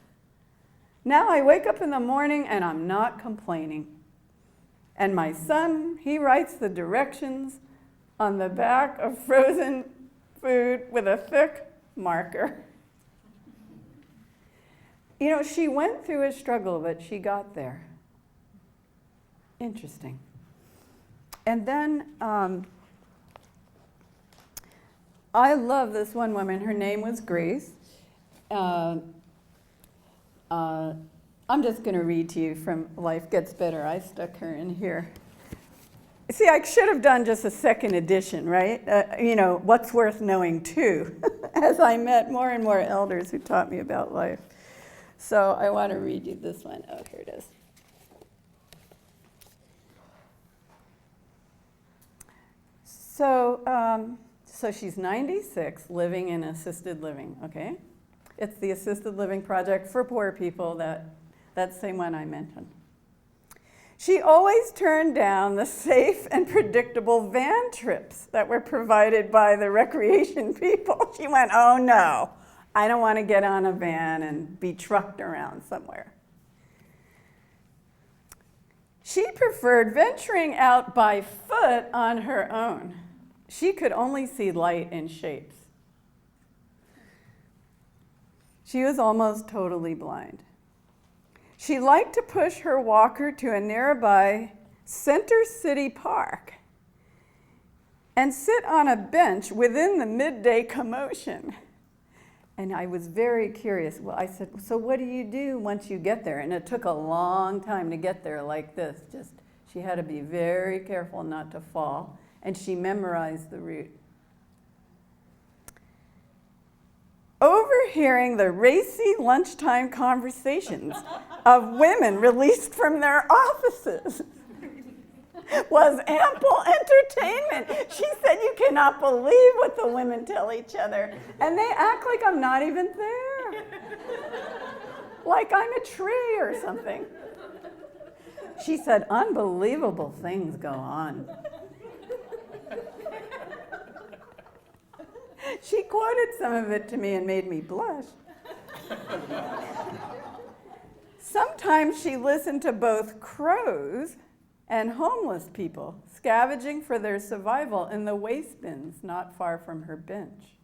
Now I wake up in the morning and I'm not complaining. And my son, he writes the directions on the back of frozen food with a thick marker. You know, she went through a struggle, but she got there. Interesting. And then I love this one woman. Her name was Grace. I'm just going to read to you from Life Gets Better. I stuck her in here. See, I should have done just a second edition, right? You know, what's worth knowing too, as I met more and more elders who taught me about life. So I want to read you this one. Oh, here it is. So she's 96, living in assisted living, okay? It's the assisted living project for poor people, that same one I mentioned. She always turned down the safe and predictable van trips that were provided by the recreation people. She went, oh no, I don't want to get on a van and be trucked around somewhere. She preferred venturing out by foot on her own. She could only see light and shapes. She was almost totally blind. She liked to push her walker to a nearby Center City Park and sit on a bench within the midday commotion. And I was very curious. Well, I said, so what do you do once you get there? And it took a long time to get there like this. She had to be very careful not to fall. And she memorized the route. Overhearing the racy lunchtime conversations of women released from their offices was ample entertainment. She said, you cannot believe what the women tell each other. And they act like I'm not even there. Like I'm a tree or something. She said, unbelievable things go on. She quoted some of it to me and made me blush. Sometimes she listened to both crows and homeless people scavenging for their survival in the waste bins not far from her bench.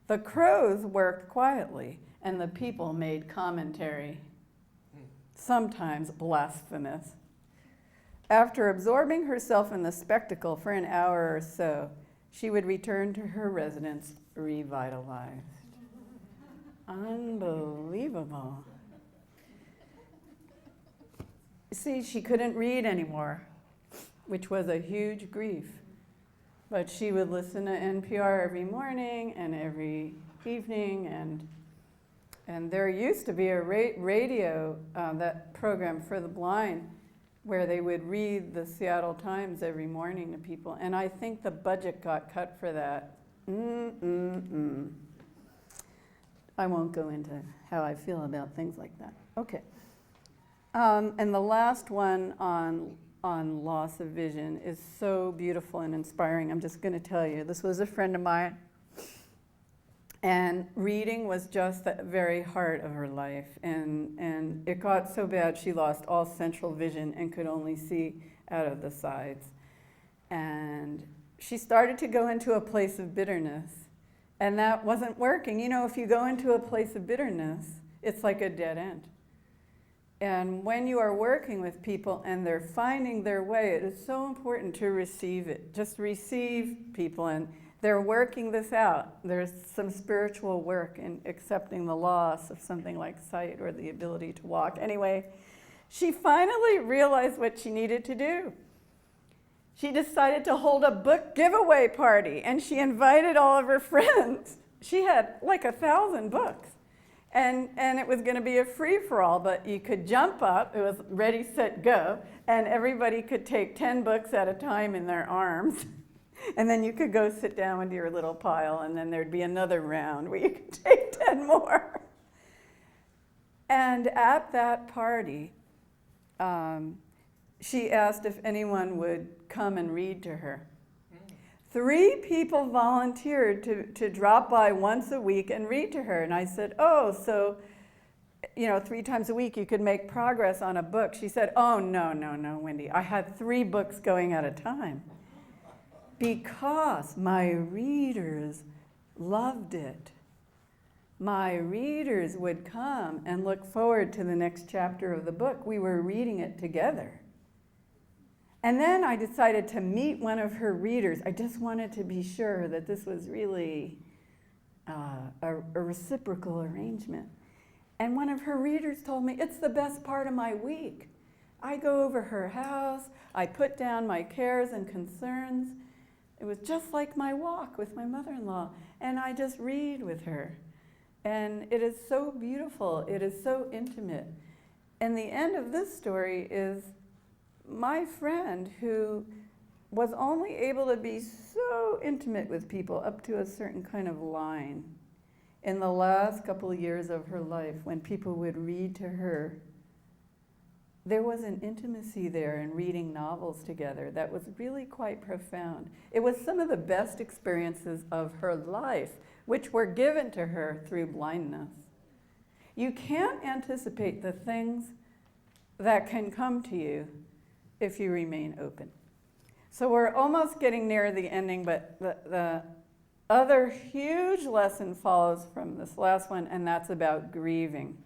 The crows worked quietly, and the people made commentary, sometimes blasphemous. After absorbing herself in the spectacle for an hour or so, she would return to her residence revitalized. Unbelievable. See, she couldn't read anymore, which was a huge grief. But she would listen to NPR every morning and every evening, and there used to be a radio, that program for the blind, where they would read the Seattle Times every morning to people. And I think the budget got cut for that. I won't go into how I feel about things like that. Okay. And the last one on loss of vision is so beautiful and inspiring. I'm just going to tell you. This was a friend of mine. And reading was just the very heart of her life. And it got so bad she lost all central vision and could only see out of the sides. And she started to go into a place of bitterness. And that wasn't working. You know, if you go into a place of bitterness, it's like a dead end. And when you are working with people and they're finding their way, it is so important to receive it. Just receive people, and they're working this out. There's some spiritual work in accepting the loss of something like sight or the ability to walk. Anyway, she finally realized what she needed to do. She decided to hold a book giveaway party, and she invited all of her friends. She had like 1,000 books. And it was going to be a free-for-all, but you could jump up. It was ready, set, go. And everybody could take 10 books at a time in their arms. And then you could go sit down with your little pile, and then there'd be another round where you could take 10 more. And at that party, she asked if anyone would come and read to her. 3 people volunteered to drop by once a week and read to her. And I said, oh, so, 3 times a week you could make progress on a book. She said, oh, no, Wendy. I had 3 books going at a time because my readers loved it. My readers would come and look forward to the next chapter of the book. We were reading it together. And then I decided to meet one of her readers. I just wanted to be sure that this was really a reciprocal arrangement. And one of her readers told me, it's the best part of my week. I go over her house, I put down my cares and concerns. It was just like my walk with my mother-in-law. And I just read with her. And it is so beautiful. It is so intimate. And the end of this story is my friend, who was only able to be so intimate with people up to a certain kind of line, in the last couple of years of her life, when people would read to her, there was an intimacy there in reading novels together that was really quite profound. It was some of the best experiences of her life, which were given to her through blindness. You can't anticipate the things that can come to you if you remain open. So we're almost getting near the ending, but the other huge lesson follows from this last one, and that's about grieving.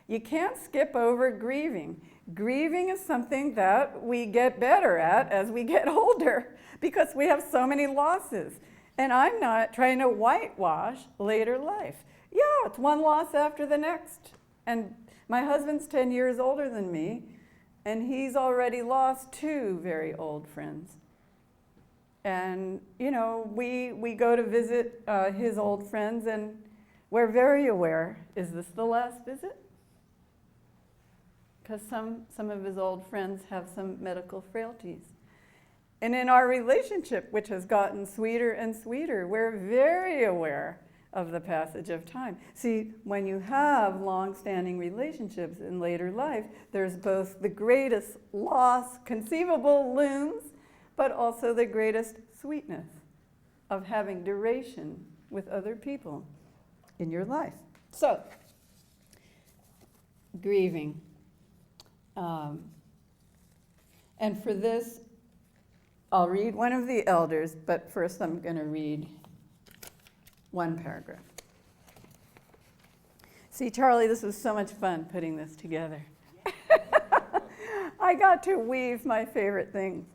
You can't skip over grieving. Grieving is something that we get better at as we get older because we have so many losses. And I'm not trying to whitewash later life. Yeah, it's one loss after the next. And my husband's 10 years older than me, and he's already lost 2 very old friends. And, we go to visit his old friends, and we're very aware, is this the last visit? Because some of his old friends have some medical frailties. And in our relationship, which has gotten sweeter and sweeter, we're very aware of the passage of time. See, when you have long-standing relationships in later life, there's both the greatest loss conceivable looms, but also the greatest sweetness of having duration with other people in your life. So, grieving. And for this, I'll read one of the elders, but first I'm going to read one paragraph. See, Charlie, this was so much fun putting this together. I got to weave my favorite things.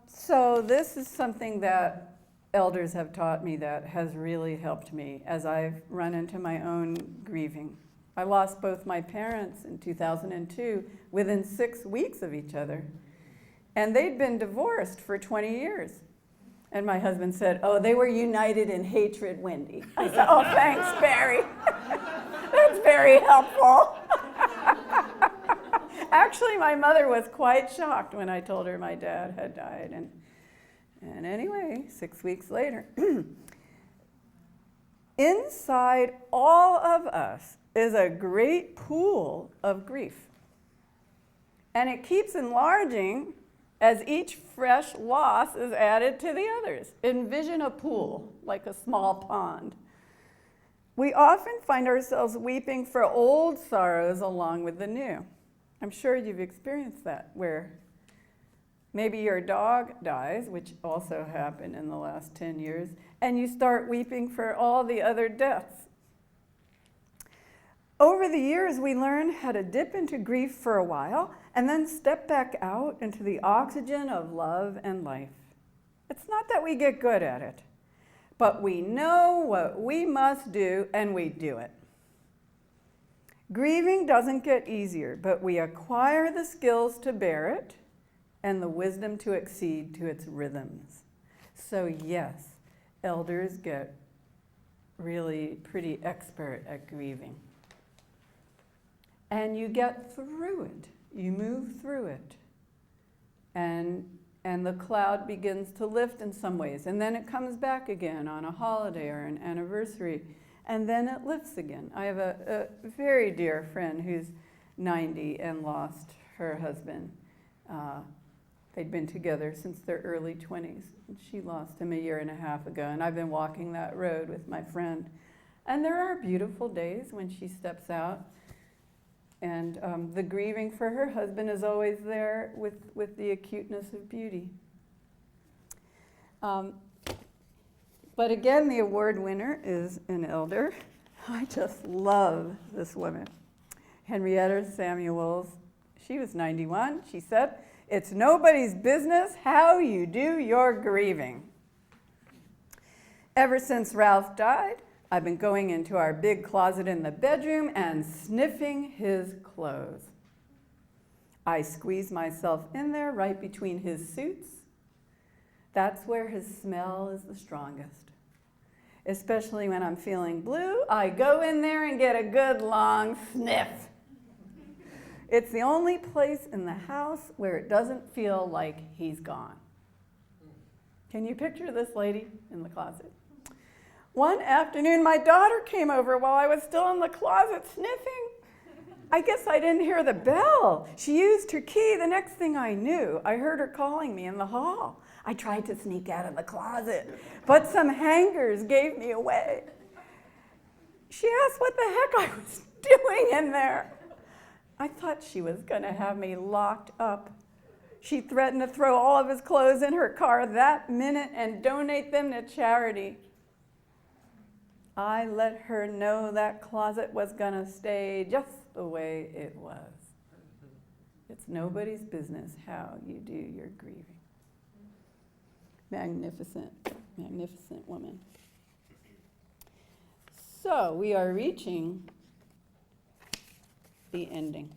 So this is something that elders have taught me that has really helped me as I've run into my own grieving. I lost both my parents in 2002 within 6 weeks of each other. And they'd been divorced for 20 years. And my husband said, oh, they were united in hatred, Wendy. I said, oh, thanks, Barry. That's very helpful. Actually, my mother was quite shocked when I told her my dad had died. And anyway, 6 weeks later, inside all of us is a great pool of grief. And it keeps enlarging as each fresh loss is added to the others. Envision a pool, like a small pond. We often find ourselves weeping for old sorrows along with the new. I'm sure you've experienced that, where maybe your dog dies, which also happened in the last 10 years, and you start weeping for all the other deaths. Over the years, we learn how to dip into grief for a while and then step back out into the oxygen of love and life. It's not that we get good at it, but we know what we must do and we do it. Grieving doesn't get easier, but we acquire the skills to bear it and the wisdom to accede to its rhythms. So yes, elders get really pretty expert at grieving. And you get through it. You move through it. And the cloud begins to lift in some ways. And then it comes back again on a holiday or an anniversary. And then it lifts again. I have a very dear friend who's 90 and lost her husband. They'd been together since their early 20s. And she lost him a year and a half ago, and I've been walking that road with my friend. And there are beautiful days when she steps out. And the grieving for her husband is always there with the acuteness of beauty. But again, the award winner is an elder. I just love this woman. Henrietta Samuels. She was 91. She said, "It's nobody's business how you do your grieving." Ever since Ralph died, I've been going into our big closet in the bedroom and sniffing his clothes. I squeeze myself in there right between his suits. That's where his smell is the strongest. Especially when I'm feeling blue, I go in there and get a good long sniff. It's the only place in the house where it doesn't feel like he's gone. Can you picture this lady in the closet? One afternoon, my daughter came over while I was still in the closet sniffing. I guess I didn't hear the bell. She used her key. The next thing I knew, I heard her calling me in the hall. I tried to sneak out of the closet, but some hangers gave me away. She asked what the heck I was doing in there. I thought she was going to have me locked up. She threatened to throw all of his clothes in her car that minute and donate them to charity. I let her know that closet was going to stay just the way it was. It's nobody's business how you do your grieving. Magnificent, magnificent woman. So we are reaching the ending.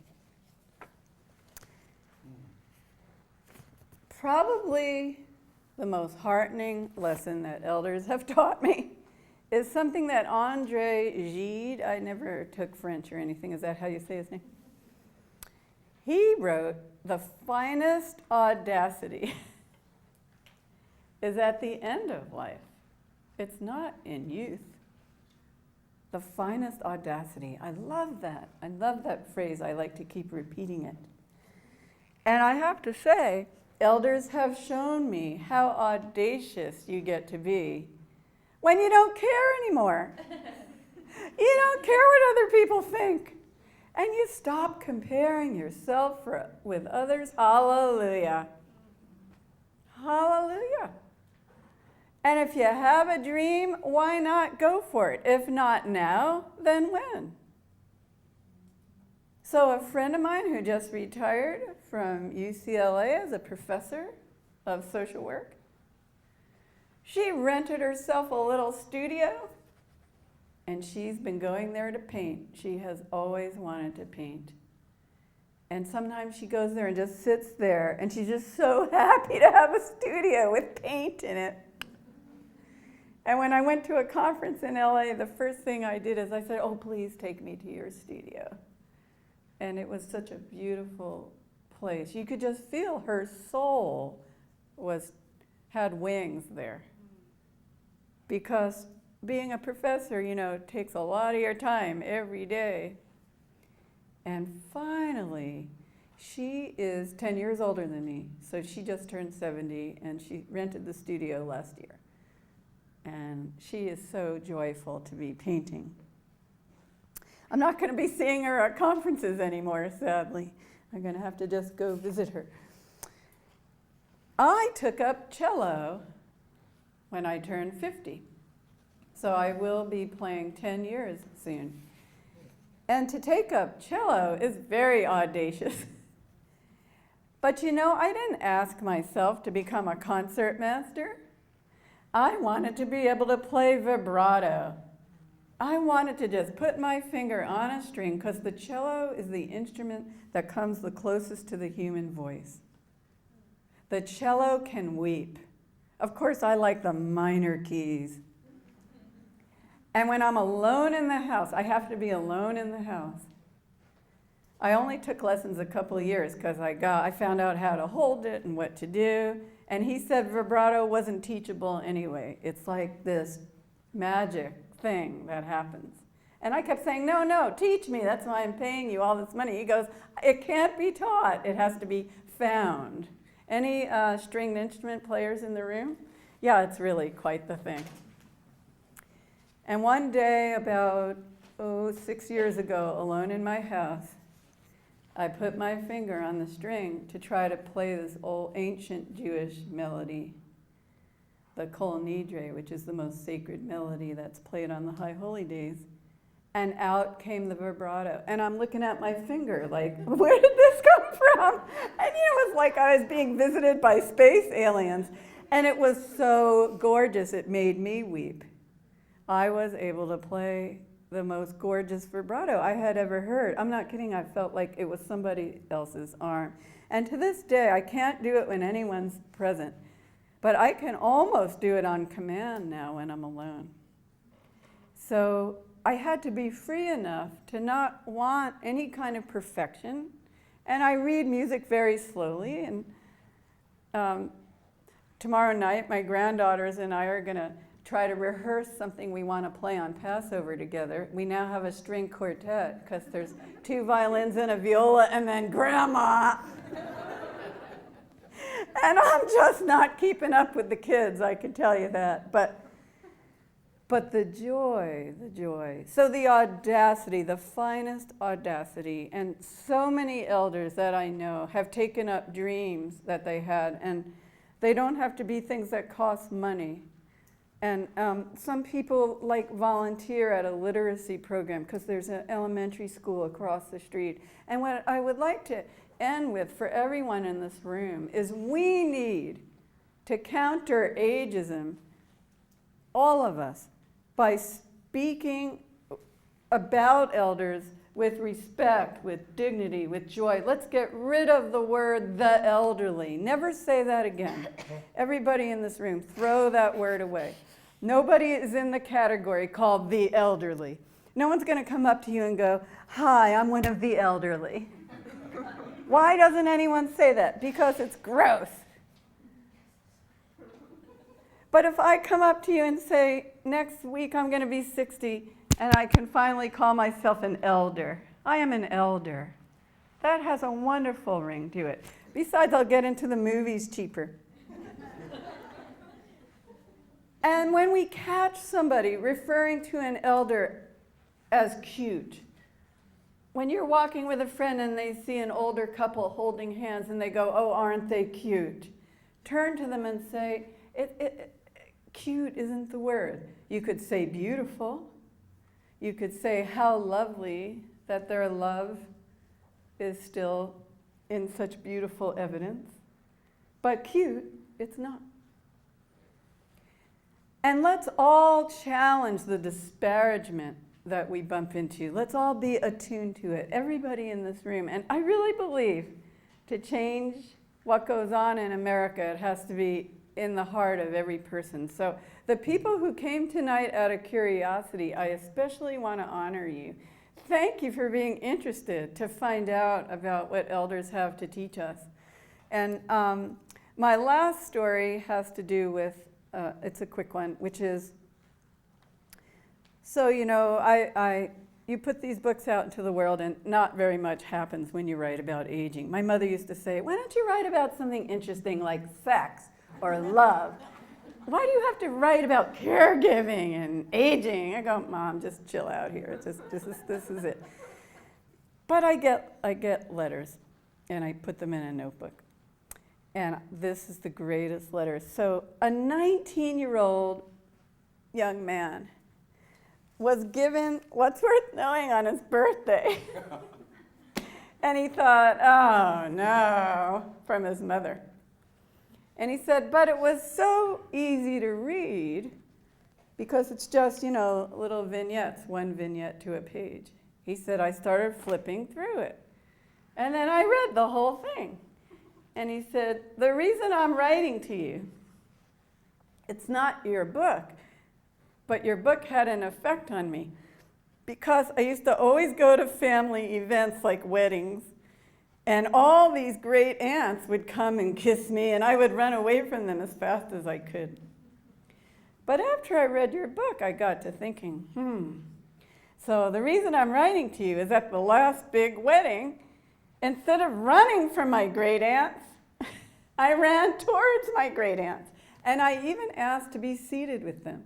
Probably the most heartening lesson that elders have taught me is something that André Gide, I never took French or anything, is that how you say his name? He wrote, "The finest audacity is at the end of life. It's not in youth." The finest audacity. I love that. I love that phrase. I like to keep repeating it. And I have to say, elders have shown me how audacious you get to be when you don't care anymore. You don't care what other people think. And you stop comparing yourself with others. Hallelujah. Hallelujah. And if you have a dream, why not go for it? If not now, then when? So a friend of mine who just retired from UCLA as a professor of social work, she rented herself a little studio, and she's been going there to paint. She has always wanted to paint. And sometimes she goes there and just sits there, and she's just so happy to have a studio with paint in it. And when I went to a conference in LA, the first thing I did is I said, "Oh, please take me to your studio." And it was such a beautiful place. You could just feel her soul had wings there. Because being a professor, takes a lot of your time every day. And finally, she is 10 years older than me, so she just turned 70, and she rented the studio last year. And she is so joyful to be painting. I'm not going to be seeing her at conferences anymore, sadly. I'm going to have to just go visit her. I took up cello when I turned 50. So I will be playing 10 years soon. And to take up cello is very audacious. But I didn't ask myself to become a concert master. I wanted to be able to play vibrato. I wanted to just put my finger on a string because the cello is the instrument that comes the closest to the human voice. The cello can weep. Of course, I like the minor keys. And when I'm alone in the house, I have to be alone in the house. I only took lessons a couple of years because I found out how to hold it and what to do. And he said vibrato wasn't teachable anyway. It's like this magic thing that happens. And I kept saying, no, teach me. That's why I'm paying you all this money. He goes, it can't be taught. It has to be profound. Any stringed instrument players in the room? Yeah, it's really quite the thing. And one day, about 6 years ago, alone in my house, I put my finger on the string to try to play this old ancient Jewish melody, the Kol Nidre, which is the most sacred melody that's played on the High Holy Days. And out came the vibrato. And I'm looking at my finger like, where did this come from? And it was like I was being visited by space aliens. And it was so gorgeous, it made me weep. I was able to play the most gorgeous vibrato I had ever heard. I'm not kidding, I felt like it was somebody else's arm. And to this day, I can't do it when anyone's present, but I can almost do it on command now when I'm alone. So I had to be free enough to not want any kind of perfection, and I read music very slowly. And tomorrow night, my granddaughters and I are going to try to rehearse something we want to play on Passover together. We now have a string quartet because there's 2 violins and a viola and then Grandma. And I'm just not keeping up with the kids, I can tell you that. But the joy. So the audacity, the finest audacity. And so many elders that I know have taken up dreams that they had, and they don't have to be things that cost money. And some people like volunteer at a literacy program because there's an elementary school across the street. And what I would like to end with for everyone in this room is we need to counter ageism, all of us, by speaking about elders with respect, with dignity, with joy. Let's get rid of the word the elderly. Never say that again. Everybody in this room, throw that word away. Nobody is in the category called the elderly. No one's going to come up to you and go, "Hi, I'm one of the elderly." Why doesn't anyone say that? Because it's gross. But if I come up to you and say, next week I'm going to be 60 and I can finally call myself an elder, I am an elder. That has a wonderful ring to it. Besides, I'll get into the movies cheaper. And when we catch somebody referring to an elder as cute, when you're walking with a friend and they see an older couple holding hands and they go, "Oh, aren't they cute?" Turn to them and say, cute isn't the word. You could say beautiful. You could say how lovely that their love is still in such beautiful evidence. But cute, it's not. And let's all challenge the disparagement that we bump into. Let's all be attuned to it, everybody in this room. And I really believe to change what goes on in America, it has to be in the heart of every person. So the people who came tonight out of curiosity, I especially want to honor you. Thank you for being interested to find out about what elders have to teach us. And my last story has to do with, it's a quick one, which is, so you put these books out into the world and not very much happens when you write about aging. My mother used to say, "Why don't you write about something interesting like sex or love? Why do you have to write about caregiving and aging?" I go, "Mom, just chill out here. This is it." But I get letters, and I put them in a notebook. And this is the greatest letter. So a 19-year-old young man was given What's Worth Knowing on his birthday. And he thought, "Oh no," from his mother. And he said, but it was so easy to read because it's just, little vignettes, one vignette to a page. He said, I started flipping through it. And then I read the whole thing. And he said, the reason I'm writing to you, it's not your book, but your book had an effect on me. Because I used to always go to family events like weddings, and all these great aunts would come and kiss me, and I would run away from them as fast as I could. But after I read your book, I got to thinking, so the reason I'm writing to you is at the last big wedding, instead of running from my great aunts, I ran towards my great aunts. And I even asked to be seated with them.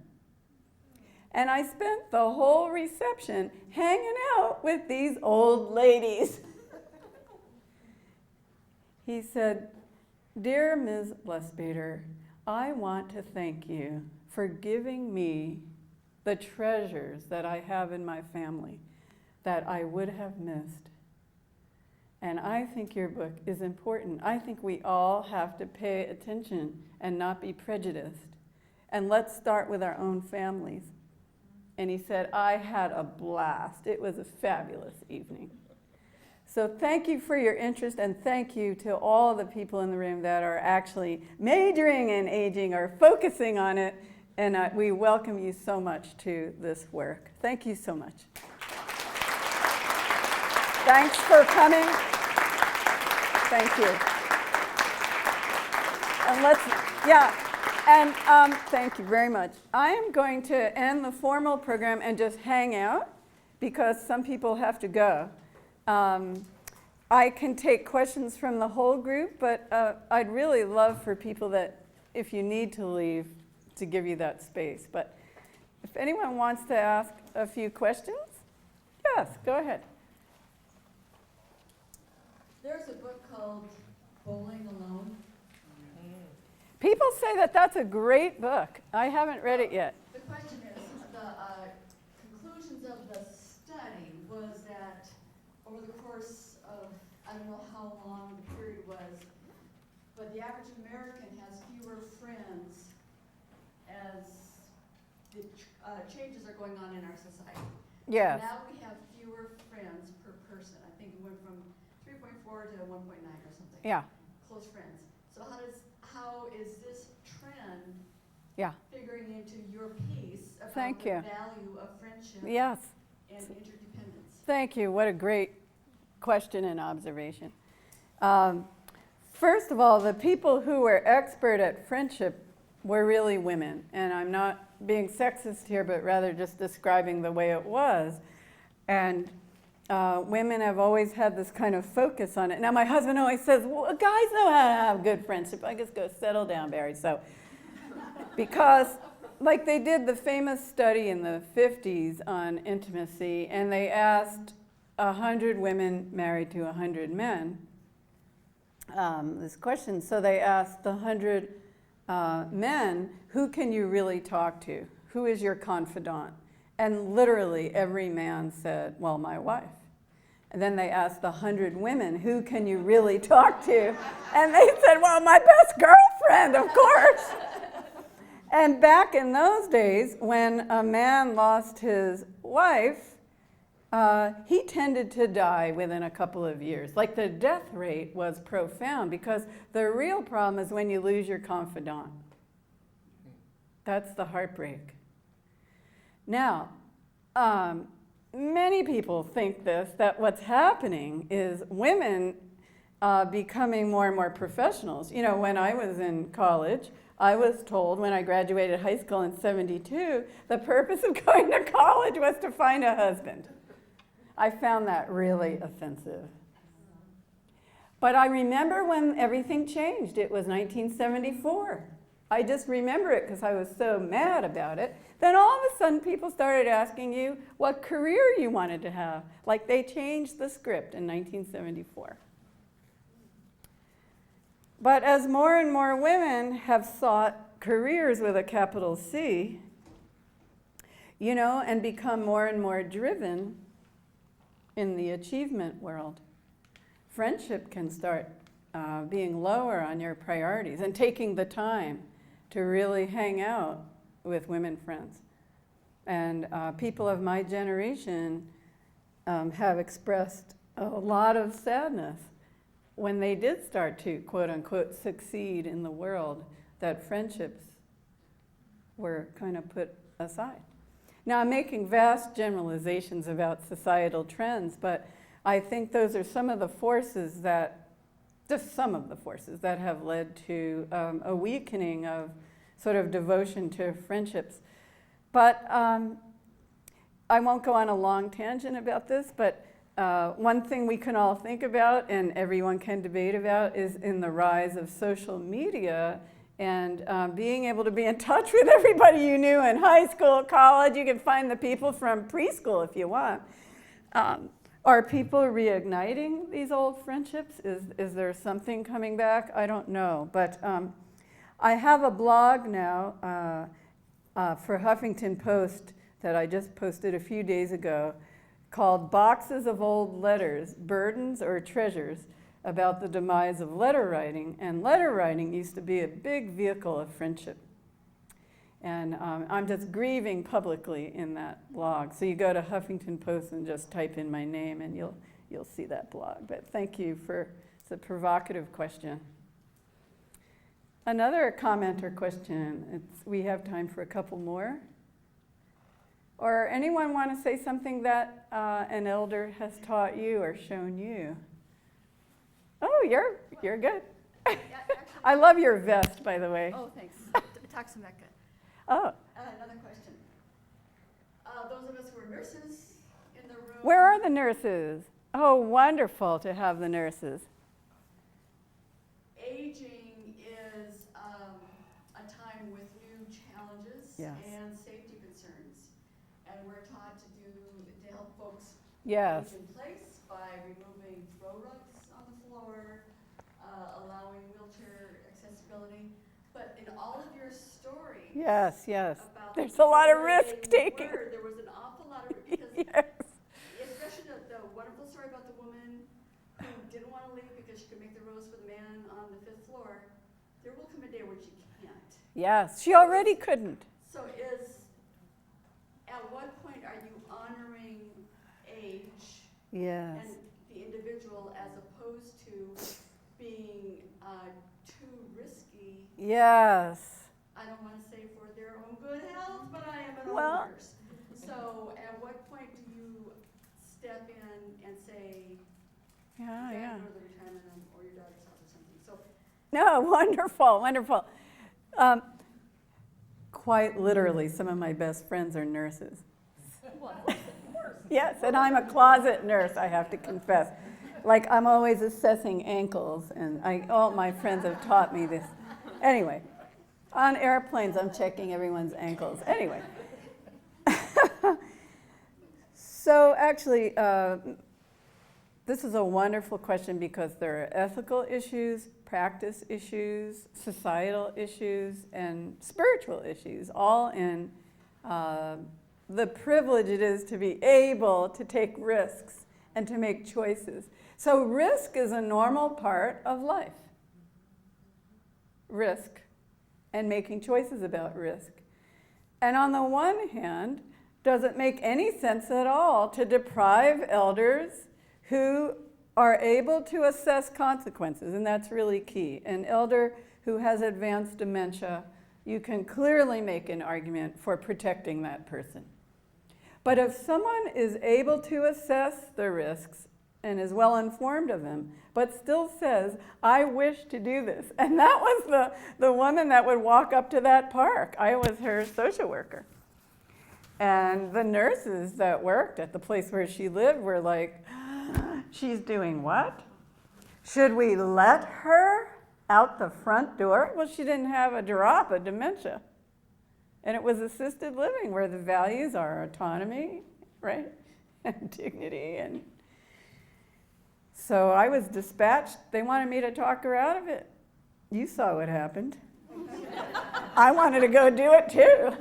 And I spent the whole reception hanging out with these old ladies. He said, "Dear Ms. Lustbader, I want to thank you for giving me the treasures that I have in my family that I would have missed. And I think your book is important. I think we all have to pay attention and not be prejudiced. And let's start with our own families." And he said, "I had a blast. It was a fabulous evening." So thank you for your interest, and thank you to all the people in the room that are actually majoring in aging or focusing on it. And we welcome you so much to this work. Thank you so much. Thanks for coming. Thank you. And thank you very much. I am going to end the formal program and just hang out because some people have to go. I can take questions from the whole group, but I'd really love for people that, if you need to leave, to give you that space. But if anyone wants to ask a few questions, yes, go ahead. There's a book called Bowling Alone. People say that that's a great book. I haven't read it yet. The question is, the conclusions of the study was that over the course of, I don't know how long the period was, but the average American has fewer friends as the changes are going on in our society. Yes. Now we have fewer friends per person. I think it went from 3.4 to 1.9 or something. Yeah. Close friends. So how is this trend Yeah. figuring into your piece about Thank the you. value of friendship Yes. and interdependence? Thank you. What a great question and observation. First of all, the people who were expert at friendship were really women. And I'm not being sexist here, but rather just describing the way it was. And women have always had this kind of focus on it. Now, my husband always says, well, guys know how to have good friendship. I just go, settle down, Barry. So, because like they did the famous study in the 50s on intimacy, and they asked 100 women married to 100 men this question. So they asked the 100 men, who can you really talk to? Who is your confidant? And literally every man said, well, my wife. And then they asked the 100 women, who can you really talk to? And they said, well, my best girlfriend, of course. And back in those days, when a man lost his wife, he tended to die within a couple of years. Like the death rate was profound, because the real problem is when you lose your confidant. That's the heartbreak. Now, many people think that what's happening is women becoming more and more professionals. You know, when I was in college, I was told when I graduated high school in '72, the purpose of going to college was to find a husband. I found that really offensive. But I remember when everything changed. It was 1974. I just remember it because I was so mad about it. Then all of a sudden people started asking you what career you wanted to have. Like they changed the script in 1974. But as more and more women have sought careers with a capital C, you know, and become more and more driven in the achievement world, friendship can start being lower on your priorities and taking the time to really hang out with women friends. And people of my generation have expressed a lot of sadness when they did start to, quote unquote, succeed in the world, that friendships were kind of put aside. Now, I'm making vast generalizations about societal trends, but I think those are some of the forces that, just some of the forces that have led to a weakening of sort of devotion to friendships. But I won't go on a long tangent about this, but one thing we can all think about and everyone can debate about is in the rise of social media and being able to be in touch with everybody you knew in high school, college. You can find the people from preschool if you want. Are people reigniting these old friendships? Is there something coming back? I don't know. But I have a blog now for Huffington Post that I just posted a few days ago called Boxes of Old Letters, Burdens or Treasures, about the demise of letter writing. And letter writing used to be a big vehicle of friendship. And I'm just grieving publicly in that blog. So you go to Huffington Post and just type in my name and you'll see that blog. But thank you for, it's a provocative question. Another comment or question, we have time for a couple more. Or anyone want to say something that an elder has taught you or shown you? Oh, you're good. Yeah, actually, I love your vest, by the way. oh, thanks. Tacoma. Oh, Another question. Those of us who are nurses in the room. where are the nurses? Oh, wonderful to have the nurses. Aging is a time with new challenges Yes. and safety concerns. And we're taught to help folks Yes. age in place by removing throw rugs on the floor, allowing wheelchair accessibility. But in all of your stories, Yes, yes. about There's a lot of where risk they taking. were, there was an awful lot of, because Yes. especially the wonderful story about the woman who didn't want to leave because she could make the rows for the man on the 5th floor. There will come a day where she can't. Yes, she already couldn't. So at what point are you honoring age Yes. and the individual as opposed to being too risky? Yes. I don't want to say for their own good health, but I am an Well- old nurse. So at what point do you step in and say, Yeah, you gotta yeah. go to the retirement home or your daughter's house or something? So No, wonderful, wonderful. Quite literally, some of my best friends are nurses. well, of course. Yes, and I'm a closet nurse, I have to confess. Like, I'm always assessing ankles, and all my friends have taught me this. Anyway, on airplanes, I'm checking everyone's ankles. Anyway. So actually, this is a wonderful question because there are ethical issues, practice issues, societal issues, and spiritual issues, all in the privilege it is to be able to take risks and to make choices. So risk is a normal part of life. Risk and making choices about risk. And on the one hand, does it make any sense at all to deprive elders who are able to assess consequences? And that's really key. An elder who has advanced dementia, you can clearly make an argument for protecting that person. But if someone is able to assess the risks and is well informed of them, but still says, I wish to do this. And that was the woman that would walk up to that park. I was her social worker. And the nurses that worked at the place where she lived were like, she's doing what? Should we let her out the front door? Well, she didn't have a drop of dementia. And it was assisted living where the values are autonomy, right? And dignity. And so I was dispatched. They wanted me to talk her out of it. You saw what happened. I wanted to go do it too.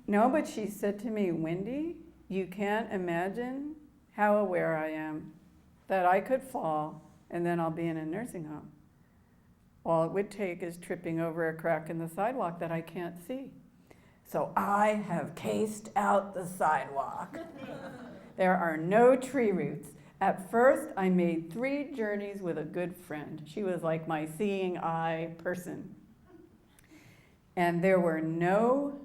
No, but she said to me, Wendy, you can't imagine how aware I am that I could fall and then I'll be in a nursing home. All it would take is tripping over a crack in the sidewalk that I can't see. So I have cased out the sidewalk. There are no tree roots. At first, I made 3 journeys with a good friend. She was like my seeing eye person. And there were no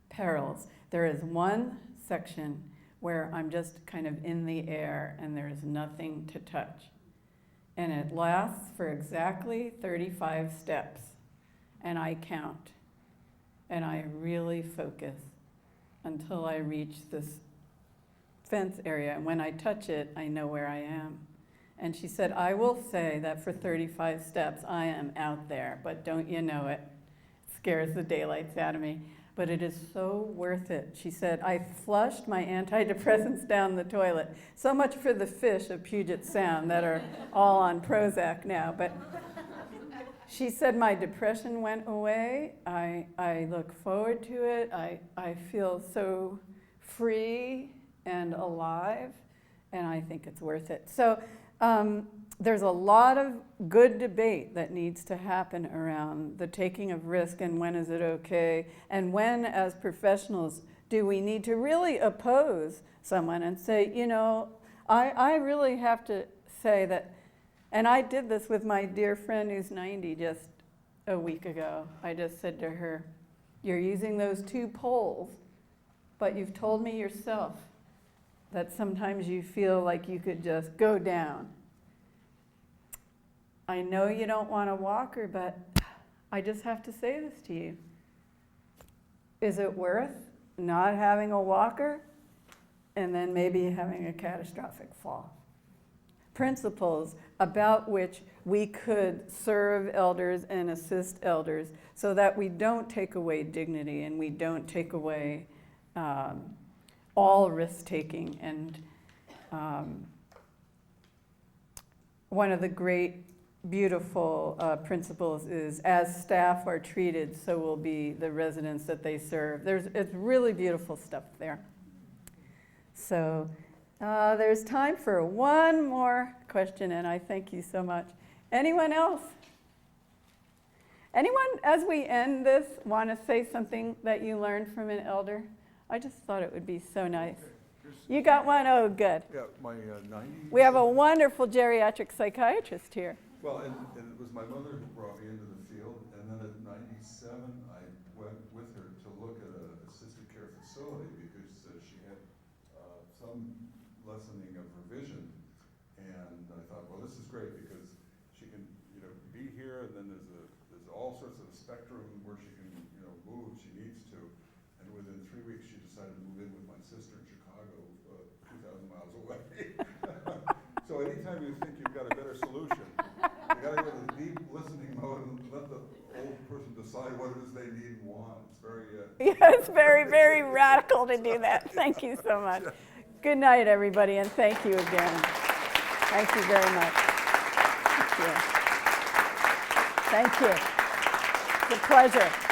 perils. There is one section where I'm just kind of in the air and there's nothing to touch. And it lasts for exactly 35 steps. And I count. And I really focus. until I reach this fence area. And when I touch it, I know where I am. And she said, I will say that for 35 steps, I am out there, but don't you know it? It scares the daylights out of me. But it is so worth it. She said, I flushed my antidepressants down the toilet. So much for the fish of Puget Sound that are all on Prozac now. But she said, my depression went away. I look forward to it. I feel so free and alive, and I think it's worth it. So there's a lot of good debate that needs to happen around the taking of risk and when is it okay, and when, as professionals, do we need to really oppose someone and say, you know, I really have to say that, and I did this with my dear friend who's 90 just a week ago. I just said to her, you're using those 2 poles, but you've told me yourself that sometimes you feel like you could just go down. I know you don't want a walker, but I just have to say this to you. Is it worth not having a walker and then maybe having a catastrophic fall? Principles about which we could serve elders and assist elders so that we don't take away dignity and we don't take away all risk-taking. And one of the great, beautiful principles is, as staff are treated, so will be the residents that they serve. It's really beautiful stuff there. So there's time for one more question, and I thank you so much. Anyone else? Anyone, as we end this, want to say something that you learned from an elder? I just thought it would be so nice. You got one? Oh, good. Yeah, my 90s. We have a wonderful geriatric psychiatrist here. Well, and it was my mother who brought me into the field, and then at 97, I went with her to look at an assisted care facility because she had some lessening of her vision, and I thought, well, this is great because she can, be here, and then there's all sorts of spectrum where she can, move if she needs to, and within 3 weeks, she decided to move in with my sister in Chicago, 2,000 miles away. So anytime you think you've got a better solution, you got to go to the deep listening mode and let the old person decide what it is they need and want. It's very Yeah, it's very, very radical to do that. Thank you so much. Good night, everybody, and thank you again. Thank you very much. Thank you. Thank you. It's a pleasure.